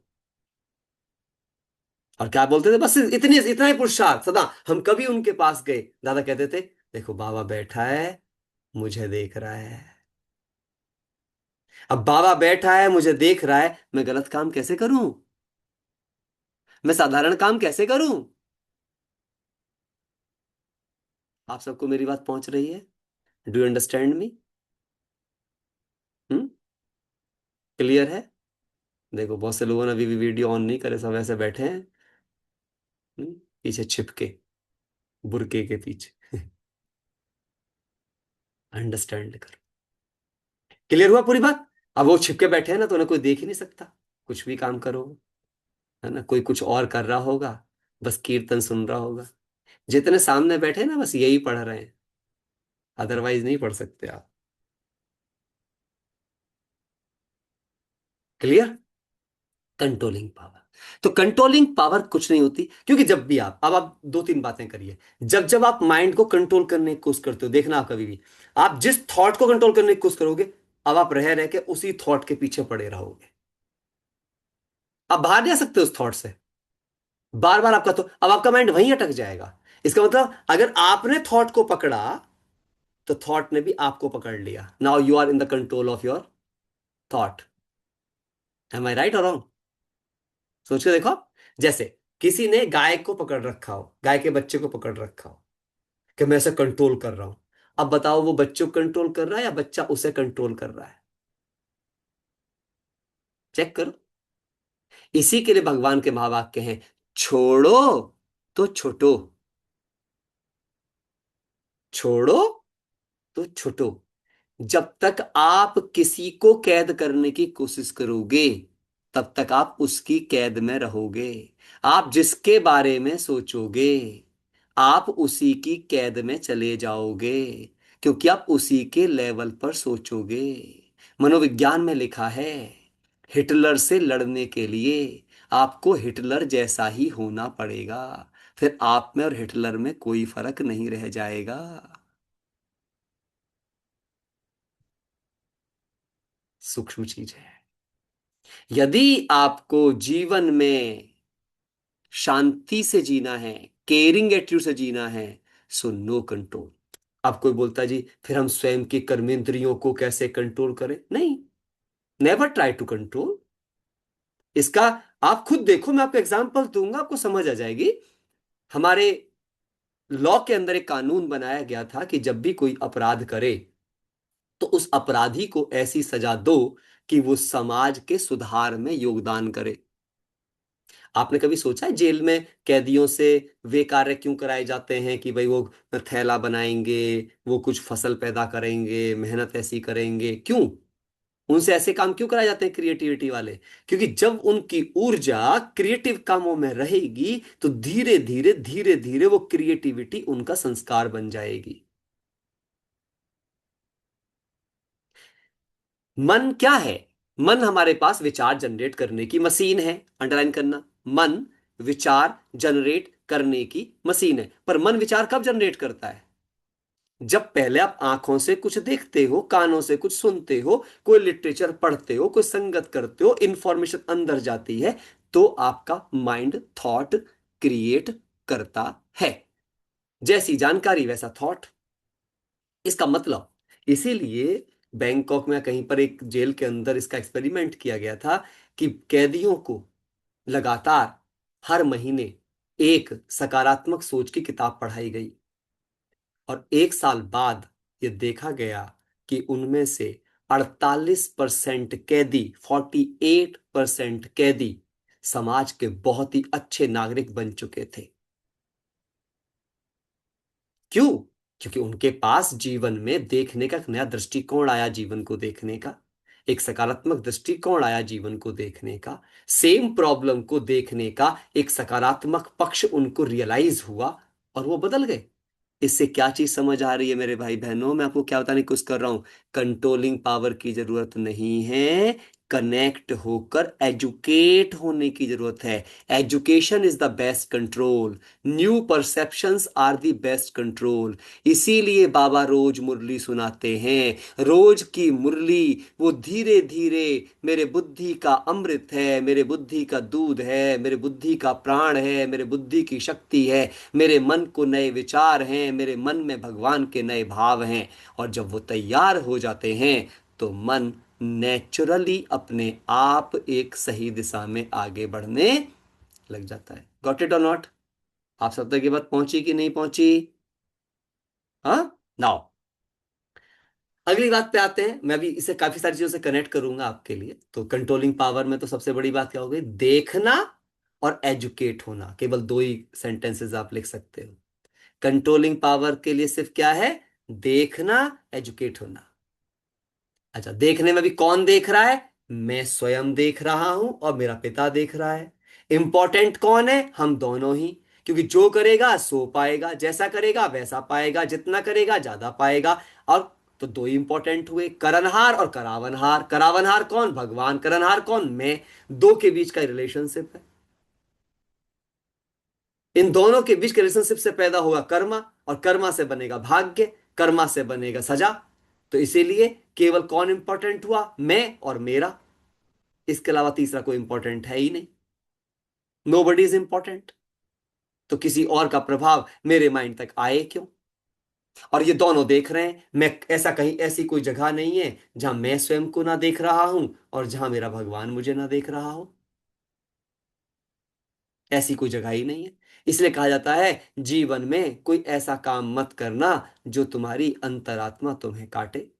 और क्या बोलते थे? बस इतनी इतना ही पुरुषार्थ सदा। हम कभी उनके पास गए, दादा कहते थे देखो बाबा बैठा है, मुझे देख रहा है। अब बाबा बैठा है, मुझे देख रहा है, मैं गलत काम कैसे करूं? मैं साधारण काम कैसे करूं? आप सबको मेरी बात पहुंच रही है? Do you understand me? Hmm? Clear है? देखो बहुत से लोगों ने अभी भी वीडियो ऑन नहीं करे, सब ऐसे बैठे हैं। पीछे छिपके, बुरके के पीछे। अंडरस्टैंड कर। क्लियर हुआ पूरी बात? अब वो छिपके बैठे हैं ना, तो उन्हें कोई देख ही नहीं सकता। कुछ भी काम करो, है ना, कोई कुछ और कर रहा होगा, बस कीर्तन सुन रहा होगा। जितने सामने बैठे हैं ना, बस यही पढ़ रहे हैं, अदरवाइज नहीं पढ़ सकते आप। क्लियर? Controlling power. तो कंट्रोलिंग पावर कुछ नहीं होती, क्योंकि जब भी आप दो तीन बातें करिए। जब जब आप माइंड को कंट्रोल करने की कोशिश करते हो, देखना आप कभी भी, आप जिस थॉट को कंट्रोल करने की कोशिश करोगे, अब आप रह रह के उसी थॉट के पीछे पड़े रहोगे। आप बाहर नहीं आ सकते उस थॉट से। बार बार आपका तो अब आपका माइंड वहीं अटक जाएगा। इसका मतलब अगर आपने थॉट को पकड़ा, तो थॉट ने भी आपको पकड़ लिया। Now you are in the control of your thought. Am I right और रॉन्ग? सोच के देखो आप। जैसे किसी ने गाय को पकड़ रखा हो, गाय के बच्चे को पकड़ रखा हो, कि मैं इसे कंट्रोल कर रहा हूं। अब बताओ, वो बच्चे को कंट्रोल कर रहा है या बच्चा उसे कंट्रोल कर रहा है? चेक करो। इसी के लिए भगवान के महावाक्य हैं, छोड़ो तो छूटो, छोड़ो तो छूटो। जब तक आप किसी को कैद करने की कोशिश करोगे, तब तक आप उसकी कैद में रहोगे। आप जिसके बारे में सोचोगे, आप उसी की कैद में चले जाओगे, क्योंकि आप उसी के लेवल पर सोचोगे। मनोविज्ञान में लिखा है, हिटलर से लड़ने के लिए आपको हिटलर जैसा ही होना पड़ेगा, फिर आप में और हिटलर में कोई फर्क नहीं रह जाएगा। सूक्ष्म चीज है। यदि आपको जीवन में शांति से जीना है, केयरिंग एटीट्यूड से जीना है, सो नो कंट्रोल। अब कोई बोलता है जी फिर हम स्वयं की कर्मेंद्रियों को कैसे कंट्रोल करें? नहीं, नेवर ट्राई टू कंट्रोल। इसका आप खुद देखो, मैं आपको एग्जांपल दूंगा, आपको समझ आ जाएगी। हमारे लॉ के अंदर एक कानून बनाया गया था कि जब भी कोई अपराध करे, तो उस अपराधी को ऐसी सजा दो कि वो समाज के सुधार में योगदान करे। आपने कभी सोचा है जेल में कैदियों से वे कार्य क्यों कराए जाते हैं कि भाई वो थैला बनाएंगे, वो कुछ फसल पैदा करेंगे, मेहनत ऐसी करेंगे? क्यों उनसे ऐसे काम क्यों कराए जाते हैं क्रिएटिविटी वाले? क्योंकि जब उनकी ऊर्जा क्रिएटिव कामों में रहेगी, तो धीरे धीरे वो क्रिएटिविटी उनका संस्कार बन जाएगी। मन क्या है? मन हमारे पास विचार जनरेट करने की मशीन है। अंडरलाइन करना, मन विचार जनरेट करने की मशीन है। पर मन विचार कब जनरेट करता है? जब पहले आप आंखों से कुछ देखते हो, कानों से कुछ सुनते हो, कोई लिटरेचर पढ़ते हो, कोई संगत करते हो, इंफॉर्मेशन अंदर जाती है, तो आपका माइंड थॉट क्रिएट करता है। जैसी जानकारी वैसा थॉट। इसका मतलब, इसीलिए बैंकॉक में कहीं पर एक जेल के अंदर इसका एक्सपेरिमेंट किया गया था कि कैदियों को लगातार हर महीने एक सकारात्मक सोच की किताब पढ़ाई गई, और एक साल बाद ये देखा गया कि उनमें से 48% कैदी, 48% कैदी समाज के बहुत ही अच्छे नागरिक बन चुके थे। क्यों? क्योंकि उनके पास जीवन में देखने का एक नया दृष्टिकोण आया, जीवन को देखने का एक सकारात्मक दृष्टिकोण आया, जीवन को देखने का, सेम प्रॉब्लम को देखने का एक सकारात्मक पक्ष उनको रियलाइज हुआ, और वो बदल गए। इससे क्या चीज समझ आ रही है मेरे भाई बहनों? मैं आपको क्या बताने की कोशिश कर रहा हूं, कंट्रोलिंग पावर की जरूरत नहीं है, कनेक्ट होकर एजुकेट होने की जरूरत है। Education is the best control, new perceptions are the best control. इसीलिए बाबा रोज मुरली सुनाते हैं। रोज की मुरली वो धीरे धीरे मेरे बुद्धि का अमृत है, मेरे बुद्धि का दूध है, मेरे बुद्धि का प्राण है, मेरे बुद्धि की शक्ति है, मेरे मन को नए विचार हैं, मेरे मन में भगवान के नए भाव हैं। और जब वो तैयार हो जाते हैं, तो मन नेचुरली अपने आप एक सही दिशा में आगे बढ़ने लग जाता है। गॉट इट और नॉट? आप सब तक ये बात पहुंची कि नहीं पहुंची? हाँ। नाउ अगली बात पे आते हैं। मैं भी इसे काफी सारी चीजों से कनेक्ट करूंगा आपके लिए। तो कंट्रोलिंग पावर में तो सबसे बड़ी बात क्या हो गई? देखना और एजुकेट होना। केवल दो ही सेंटेंसेस आप लिख सकते हो। कंट्रोलिंग पावर के लिए सिर्फ क्या है? देखना, एजुकेट होना। अच्छा, देखने में भी कौन देख रहा है? मैं स्वयं देख रहा हूं और मेरा पिता देख रहा है। इंपॉर्टेंट कौन है? हम दोनों ही। क्योंकि जो करेगा सो पाएगा, जैसा करेगा वैसा पाएगा, जितना करेगा ज्यादा पाएगा। और तो दो ही इंपॉर्टेंट हुए, करनहार और करावनहार। करावनहार कौन? भगवान। करनहार कौन? मैं। दो के बीच का रिलेशनशिप है। इन दोनों के बीच के रिलेशनशिप से पैदा होगा कर्मा, और कर्मा से बनेगा भाग्य, कर्मा से बनेगा सजा। तो इसीलिए केवल कौन इंपॉर्टेंट हुआ? मैं और मेरा। इसके अलावा तीसरा कोई इंपॉर्टेंट है ही नहीं। Nobody is important. तो किसी और का प्रभाव मेरे माइंड तक आए क्यों? और ये दोनों देख रहे हैं। मैं ऐसा कहीं, ऐसी कोई जगह नहीं है जहां मैं स्वयं को ना देख रहा हूं और जहां मेरा भगवान मुझे ना देख रहा हो। ऐसी कोई जगह ही नहीं है। इसलिए कहा जाता है जीवन में कोई ऐसा काम मत करना जो तुम्हारी अंतरात्मा तुम्हें काटे।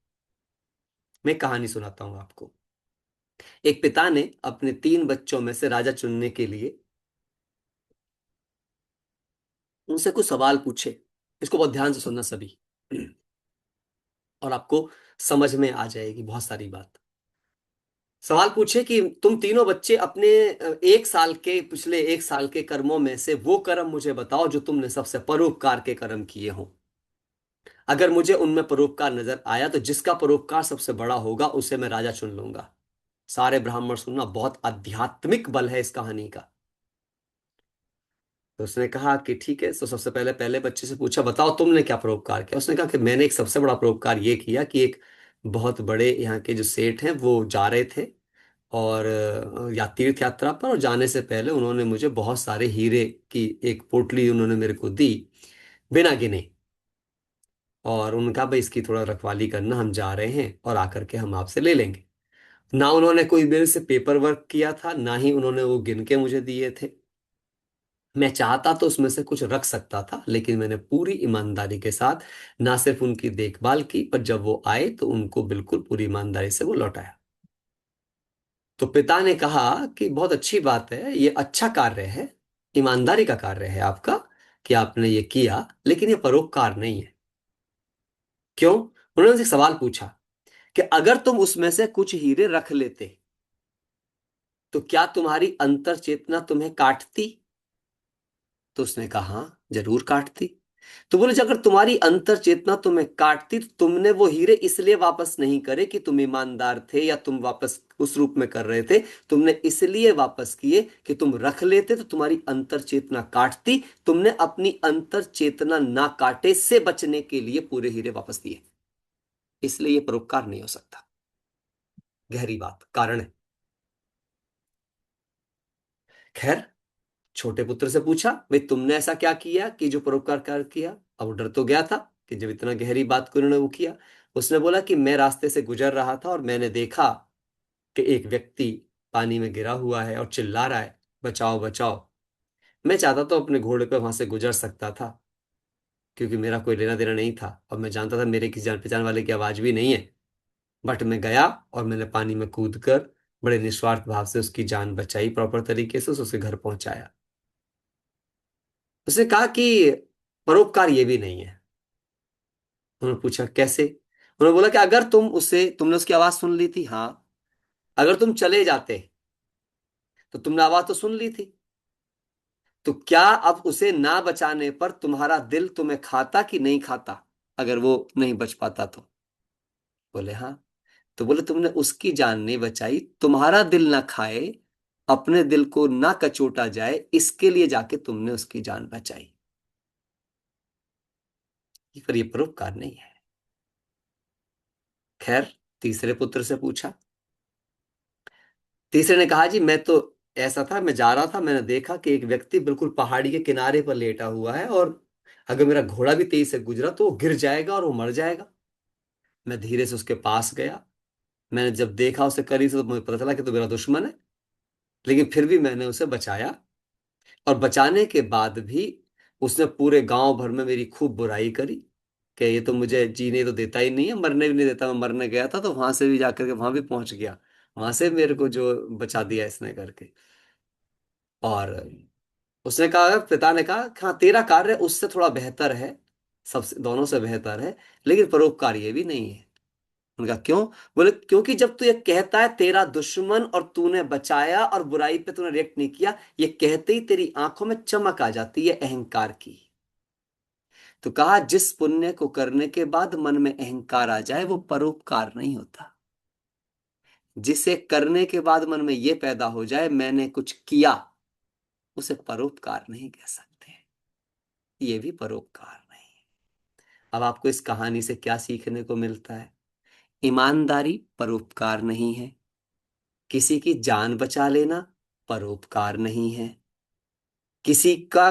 मैं कहानी सुनाता हूं आपको। एक पिता ने अपने तीन बच्चों में से राजा चुनने के लिए उनसे कुछ सवाल पूछे। इसको बहुत ध्यान से सुनना सभी, और आपको समझ में आ जाएगी बहुत सारी बात। सवाल पूछे कि तुम तीनों बच्चे अपने एक साल के, पिछले एक साल के कर्मों में से वो कर्म मुझे बताओ जो तुमने सबसे परोपकार के कर्म किए हों। अगर मुझे उनमें परोपकार नजर आया तो जिसका परोपकार सबसे बड़ा होगा उसे मैं राजा चुन लूंगा। सारे ब्राह्मण सुनना, बहुत आध्यात्मिक बल है इस कहानी का। तो उसने कहा कि ठीक है। तो सबसे पहले पहले बच्चे से पूछा, बताओ तुमने क्या परोपकार किया? उसने कहा कि मैंने एक सबसे बड़ा परोपकार ये किया कि एक बहुत बड़े यहाँ के जो सेठ हैं वो जा रहे थे और या तीर्थ यात्रा पर, और जाने से पहले उन्होंने मुझे बहुत सारे हीरे की एक पोटली उन्होंने मेरे को दी, बिना गिने। और उनका भाई इसकी थोड़ा रखवाली करना, हम जा रहे हैं और आकर के हम आपसे ले लेंगे। ना उन्होंने कोई मेरे से पेपर वर्क किया था, ना ही उन्होंने वो गिन के मुझे दिए थे। मैं चाहता तो उसमें से कुछ रख सकता था, लेकिन मैंने पूरी ईमानदारी के साथ ना सिर्फ उनकी देखभाल की, पर जब वो आए तो उनको बिल्कुल पूरी ईमानदारी से वो लौटाया। तो पिता ने कहा कि बहुत अच्छी बात है, ये अच्छा कार्य है, ईमानदारी का कार्य है आपका कि आपने ये किया, लेकिन ये परोपकार नहीं है। क्यों? उन्होंने उनसे एक सवाल पूछा कि अगर तुम उसमें से कुछ हीरे रख लेते तो क्या तुम्हारी अंतर चेतना तुम्हें काटती? तो उसने कहा हाँ, जरूर काटती। तो बोले, अगर तुम्हारी अंतर चेतना तुम्हें काटती तो तुमने वो हीरे इसलिए वापस नहीं करे कि तुम ईमानदार थे या तुम वापस उस रूप में कर रहे थे। तुमने इसलिए वापस किए कि तुम रख लेते तो तुम्हारी अंतर चेतना काटती। तुमने अपनी अंतर चेतना ना काटे से बचने के लिए पूरे हीरे वापस दिए। इसलिए ये परोपकार नहीं हो सकता। गहरी बात, कारण है। खैर, छोटे पुत्र से पूछा, भाई तुमने ऐसा क्या किया कि जो परोपकार कार्य किया? अब वो डर तो गया था कि जब इतना गहरी बात को उन्होंने वो किया। उसने बोला कि मैं रास्ते से गुजर रहा था और मैंने देखा कि एक व्यक्ति पानी में गिरा हुआ है और चिल्ला रहा है, बचाओ बचाओ। मैं चाहता तो अपने घोड़े पे वहां से गुजर सकता था, क्योंकि मेरा कोई लेना देना नहीं था और मैं जानता था मेरे किसी जान पहचान वाले की आवाज भी नहीं है। बट मैं गया और मैंने पानी में कूद कर बड़े निस्वार्थ भाव से उसकी जान बचाई, प्रॉपर तरीके से उसे घर पहुंचाया। उसने कहा कि परोपकार ये भी नहीं है। उन्होंने पूछा कैसे? उन्होंने बोला कि अगर तुमने उसकी आवाज सुन ली थी, हाँ। अगर तुम चले जाते तो तुमने आवाज तो सुन ली थी, तो क्या अब उसे ना बचाने पर तुम्हारा दिल तुम्हें खाता कि नहीं खाता, अगर वो नहीं बच पाता तो? बोले हाँ। तो बोले, तुमने उसकी जान नहीं बचाई, तुम्हारा दिल ना खाए, अपने दिल को ना कचोटा जाए, इसके लिए जाके तुमने उसकी जान बचाई। पर ये परोपकार नहीं है। खैर, तीसरे पुत्र से पूछा। तीसरे ने कहा, जी मैं तो, ऐसा था मैं जा रहा था, मैंने देखा कि एक व्यक्ति बिल्कुल पहाड़ी के किनारे पर लेटा हुआ है और अगर मेरा घोड़ा भी तेज से गुजरा तो वो गिर जाएगा और वो मर जाएगा। मैं धीरे से उसके पास गया। मैंने जब देखा उसे करीब से तो मुझे पता चला कि तो मेरा दुश्मन है, लेकिन फिर भी मैंने उसे बचाया। और बचाने के बाद भी उसने पूरे गांव भर में मेरी खूब बुराई करी। कि ये तो मुझे जीने तो देता ही नहीं है, मरने भी नहीं देता। मैं मरने गया था तो वहां से भी जाकर के वहां भी पहुंच गया, वहां से मेरे को जो बचा दिया इसने करके। और उसने कहा, पिता ने कहा, हाँ तेरा कार्य उससे थोड़ा बेहतर है, सबसे दोनों से बेहतर है, लेकिन परोपकार ये भी नहीं है। उनका क्यों? बोले क्योंकि जब तू ये कहता है तेरा दुश्मन और तूने बचाया और बुराई पे तूने रिएक्ट नहीं किया, ये कहते ही तेरी आंखों में चमक आ जाती है अहंकार की। तो कहा जिस पुण्य को करने के बाद मन में अहंकार आ जाए वो परोपकार नहीं होता। जिसे करने के बाद मन में ये पैदा हो जाए मैंने कुछ किया, उसे परोपकार नहीं कह सकते। ये भी परोपकार नहीं। अब आपको इस कहानी से क्या सीखने को मिलता है? ईमानदारी परोपकार नहीं है। किसी की जान बचा लेना परोपकार नहीं है। किसी का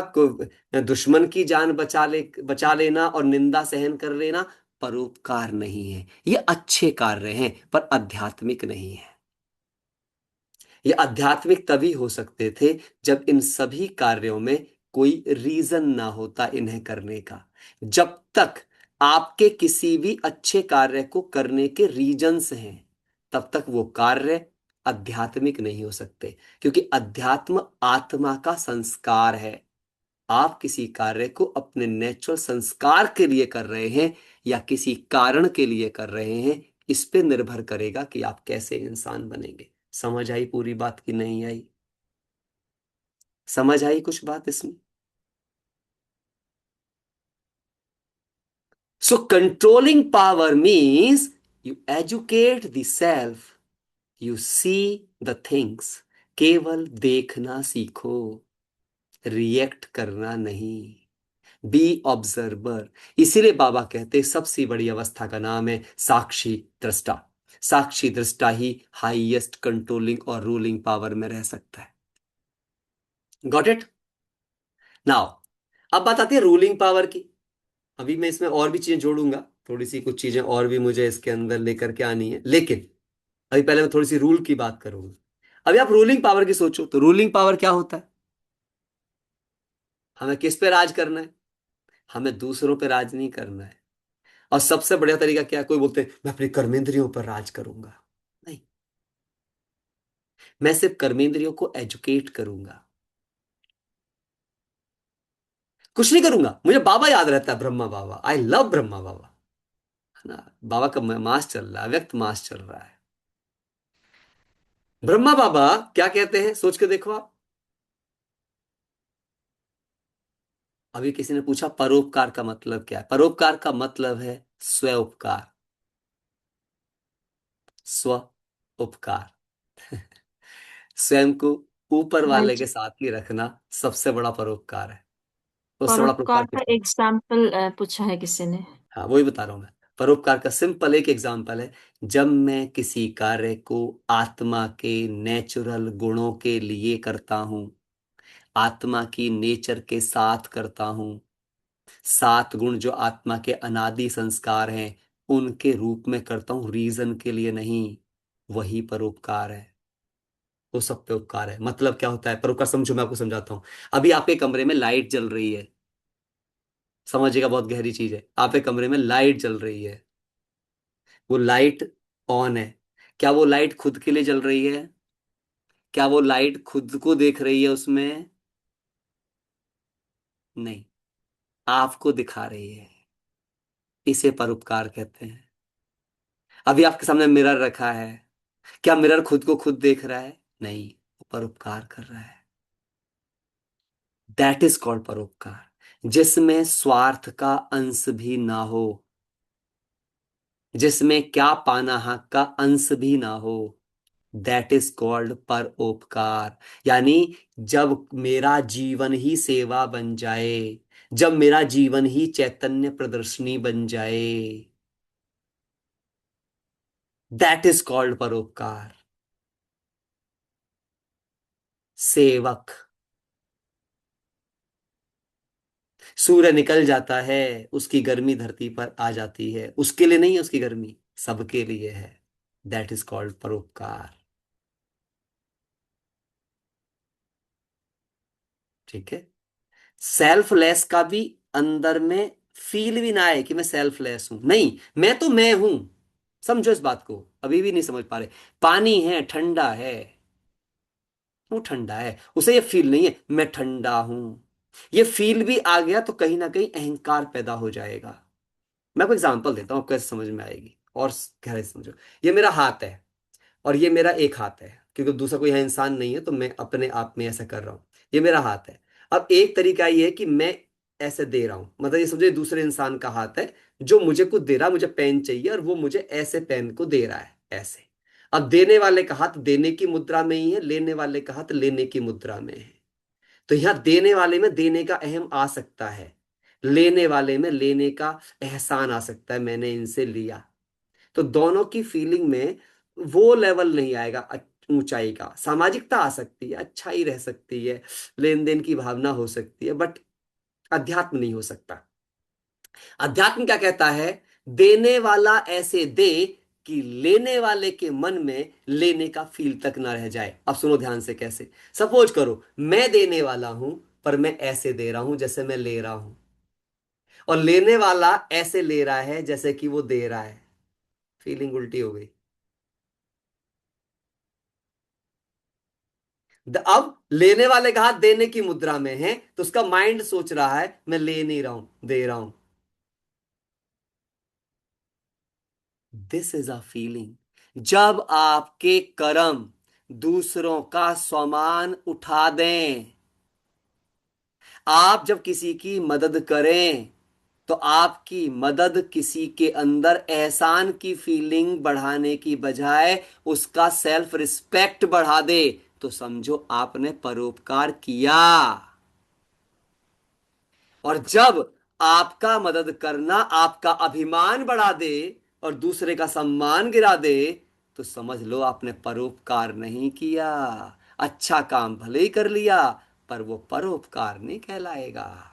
दुश्मन की जान बचा लेना और निंदा सहन कर लेना परोपकार नहीं है। ये अच्छे कार्य हैं पर आध्यात्मिक नहीं है। ये आध्यात्मिक तभी हो सकते थे जब इन सभी कार्यों में कोई रीजन ना होता इन्हें करने का। जब तक आपके किसी भी अच्छे कार्य को करने के रीजन्स हैं, तब तक वो कार्य आध्यात्मिक नहीं हो सकते, क्योंकि अध्यात्म आत्मा का संस्कार है। आप किसी कार्य को अपने नेचुरल संस्कार के लिए कर रहे हैं या किसी कारण के लिए कर रहे हैं, इस पे निर्भर करेगा कि आप कैसे इंसान बनेंगे। समझ आई पूरी बात की नहीं आई? समझ आई कुछ बात इसमें? So controlling power means you educate the self, you see the things. केवल देखना सीखो, रिएक्ट करना नहीं। Be observer. इसीलिए बाबा कहते हैं सबसे बड़ी अवस्था का नाम है साक्षी दृष्टा। साक्षी दृष्टा ही हाईएस्ट कंट्रोलिंग और रूलिंग पावर में रह सकता है। Got it? नाउ अब बात आती है रूलिंग पावर की। अभी मैं इसमें और भी चीजें जोड़ूंगा, थोड़ी सी कुछ चीजें और भी मुझे इसके अंदर लेकर के आनी है, लेकिन अभी पहले मैं थोड़ी सी रूल की बात करूंगा। अभी आप रूलिंग पावर की सोचो तो रूलिंग पावर क्या होता है? हमें किस पे राज करना है? हमें दूसरों पे राज नहीं करना है। और सबसे बढ़िया तरीका क्या है? कोई बोलते हैं मैं अपनी कर्मेंद्रियों पर राज करूंगा। नहीं, मैं सिर्फ कर्मेंद्रियों को एजुकेट करूंगा, कुछ नहीं करूंगा। मुझे बाबा याद रहता है, ब्रह्मा बाबा। आई लव ब्रह्मा बाबा, है ना? बाबा का मास चल रहा है, व्यक्त मास चल रहा है। ब्रह्मा बाबा क्या कहते हैं सोच के देखो आप। अभी किसी ने पूछा परोपकार का मतलब क्या है? परोपकार का मतलब है स्व उपकार। स्व उपकार। स्वयं को ऊपर वाले राइट। के साथ ही रखना सबसे बड़ा परोपकार है। उससे बड़ा परोपकार परोपकार का कुछ नहीं। एग्जाम्पल पूछा है किसी ने। हाँ वही बता रहा हूं मैं। परोपकार का सिंपल एक एग्जांपल है, जब मैं किसी कार्य को आत्मा के नेचुरल गुणों के लिए करता हूं, आत्मा की नेचर के साथ करता हूं, सात गुण जो आत्मा के अनादि संस्कार हैं उनके रूप में करता हूं, रीजन के लिए नहीं, वही परोपकार है। वो सब पे उपकार है। मतलब क्या होता है परोपकार? समझो, मैं आपको समझाता हूँ। अभी आपके कमरे में लाइट जल रही है, समझिएगा बहुत गहरी चीज है। आपके कमरे में लाइट जल रही है, वो लाइट ऑन है। क्या वो लाइट खुद के लिए जल रही है? क्या वो लाइट खुद को देख रही है उसमें? नहीं, आपको दिखा रही है। इसे परोपकार कहते हैं। अभी आपके सामने मिरर रखा है, क्या मिरर खुद को खुद देख रहा है? नहीं, वो परोपकार कर रहा है। दैट इज कॉल्ड परोपकार, जिसमें स्वार्थ का अंश भी ना हो, जिसमें क्या पाना हक का अंश भी ना हो। दैट इज कॉल्ड परोपकार। यानी जब मेरा जीवन ही सेवा बन जाए, जब मेरा जीवन ही चैतन्य प्रदर्शनी बन जाए, दैट इज कॉल्ड परोपकार। सेवक। सूर्य निकल जाता है, उसकी गर्मी धरती पर आ जाती है, उसके लिए नहीं है उसकी गर्मी, सबके लिए है। दैट इज कॉल्ड परोपकार। ठीक है? सेल्फलेस का भी अंदर में फील भी ना आए कि मैं सेल्फलेस हूं, नहीं, मैं तो मैं हूं। समझो इस बात को, अभी भी नहीं समझ पा रहे। पानी है, ठंडा है, वो ठंडा है, उसे ये फील नहीं है मैं ठंडा हूं। ये फील भी आ गया तो कहीं ना कहीं अहंकार पैदा हो जाएगा। मैं आपको एग्जांपल देता हूँ, आपको कैसे समझ में आएगी और गहराई से समझो। ये मेरा हाथ है और ये मेरा एक हाथ है, क्योंकि दूसरा कोई यहाँ इंसान नहीं है तो मैं अपने आप में ऐसा कर रहा हूँ। ये मेरा हाथ है। अब एक तरीका ये है कि मैं ऐसे दे रहा हूं, मतलब ये समझो ये दूसरे इंसान का हाथ है जो मुझे कुछ दे रहा है, मुझे पेन चाहिए और वो मुझे ऐसे पेन को दे रहा है, ऐसे। अब देने वाले का हाथ देने की मुद्रा में ही है, लेने वाले का हाथ लेने की मुद्रा में है। तो यहां देने वाले में देने का अहम आ सकता है, लेने वाले में लेने का एहसान आ सकता है, मैंने इनसे लिया। तो दोनों की फीलिंग में वो लेवल नहीं आएगा ऊंचाई का। सामाजिकता आ सकती है, अच्छाई रह सकती है, लेन देन की भावना हो सकती है, बट अध्यात्म नहीं हो सकता। अध्यात्म क्या कहता है? देने वाला ऐसे दे कि लेने वाले के मन में लेने का फील तक ना रह जाए। अब सुनो ध्यान से कैसे। सपोज करो मैं देने वाला हूं, पर मैं ऐसे दे रहा हूं जैसे मैं ले रहा हूं, और लेने वाला ऐसे ले रहा है जैसे कि वो दे रहा है। फीलिंग उल्टी हो गई। अब लेने वाले का हाथ देने की मुद्रा में है तो उसका माइंड सोच रहा है मैं ले नहीं रहा हूं, दे रहा हूं। This is a feeling. जब आपके कर्म दूसरों का सामान उठा दें, आप जब किसी की मदद करें तो आपकी मदद किसी के अंदर एहसान की फीलिंग बढ़ाने की बजाय उसका सेल्फ रिस्पेक्ट बढ़ा दे, तो समझो आपने परोपकार किया। और जब आपका मदद करना आपका अभिमान बढ़ा दे और दूसरे का सम्मान गिरा दे, तो समझ लो आपने परोपकार नहीं किया। अच्छा काम भले ही कर लिया, पर वो परोपकार नहीं कहलाएगा।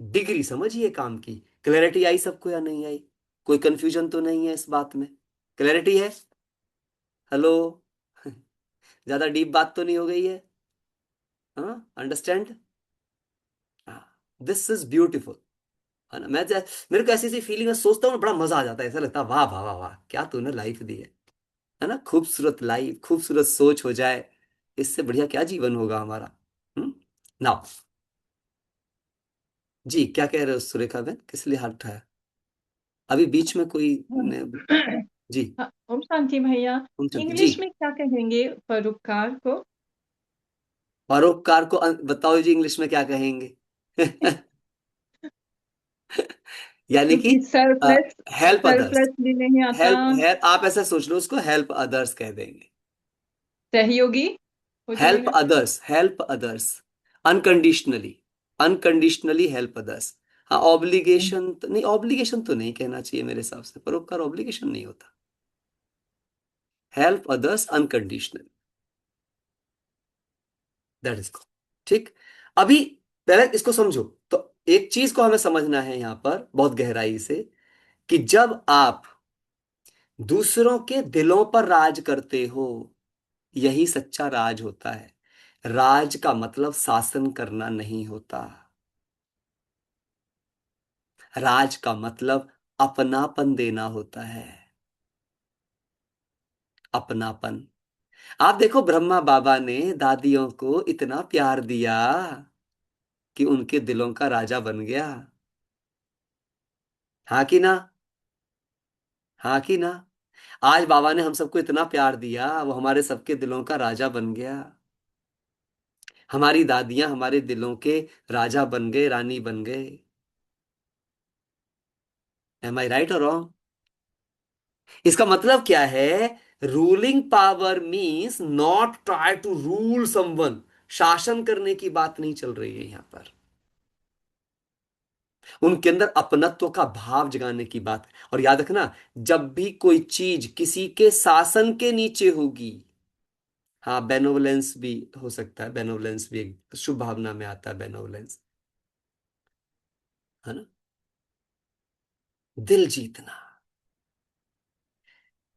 डिग्री समझिए काम की। क्लैरिटी आई सबको या नहीं आई? कोई कंफ्यूजन तो नहीं है इस बात में? क्लैरिटी है? हेलो? ज्यादा डीप बात तो नहीं हो गई है? हाँ, अंडरस्टैंड? दिस इज ब्यूटिफुल, है ना? मेरे को ऐसी ऐसी फीलिंग में सोचता हूँ, बड़ा मजा आ जाता है, ऐसा लगता है वाह वाह वाह वाह, क्या तूने लाइफ दी है ना? खूबसूरत लाइफ, खूबसूरत सोच हो जाए, इससे बढ़िया क्या जीवन होगा हमारा। नाउ, जी क्या कह रहे हो सुरेखा बहन, किस लिए हाथ उठाया? अभी बीच में कोई ने? जी। हाँ, ओम शांति भैया। ओम शांति जी। इंग्लिश में क्या कहेंगे परोपकार को? परोपकार को बताओ जी, इंग्लिश में क्या कहेंगे? यानी कि क्योंकि सेल्फलेस हेल्प अदर्स। सेल्फलेस भी नहीं आता। हेल्प हेल्प, आप ऐसा सोच लो उसको, हेल्प अदर्स कह देंगे। सहयोगी हो हेल्प जाएगा। Others, help others, unconditionally, unconditionally help others. हाँ, ऑब्लिगेशन तो नहीं, ऑब्लिगेशन तो नहीं कहना चाहिए मेरे हिसाब से, परोपकार ऑब्लिगेशन नहीं होता। Help others unconditionally, that is. ठीक। अभी पहले इसको समझो। तो एक चीज को हमें समझना है यहां पर बहुत गहराई से, कि जब आप दूसरों के दिलों पर राज करते हो, यही सच्चा राज होता है। राज का मतलब शासन करना नहीं होता। राज का मतलब अपनापन देना होता है। अपनापन। आप देखो ब्रह्मा बाबा ने दादियों को इतना प्यार दिया कि उनके दिलों का राजा बन गया। हाँ कि ना? हाँ कि ना? आज बाबा ने हम सबको इतना प्यार दिया, वो हमारे सबके दिलों का राजा बन गया। हमारी दादियां हमारे दिलों के राजा बन गए, रानी बन गए। एम आई राइट और रॉन्ग? इसका मतलब क्या है? Ruling power means not try to rule someone. शासन करने की बात नहीं चल रही है यहां पर। उनके अंदर अपनत्व का भाव जगाने की बात है। और याद रखना, जब भी कोई चीज किसी के शासन के नीचे होगी, हाँ, बेनोवलेंस भी हो सकता है, बेनोवलेंस भी एक शुभ भावना में आता है, बेनोवलेंस, है ना? दिल जीतना।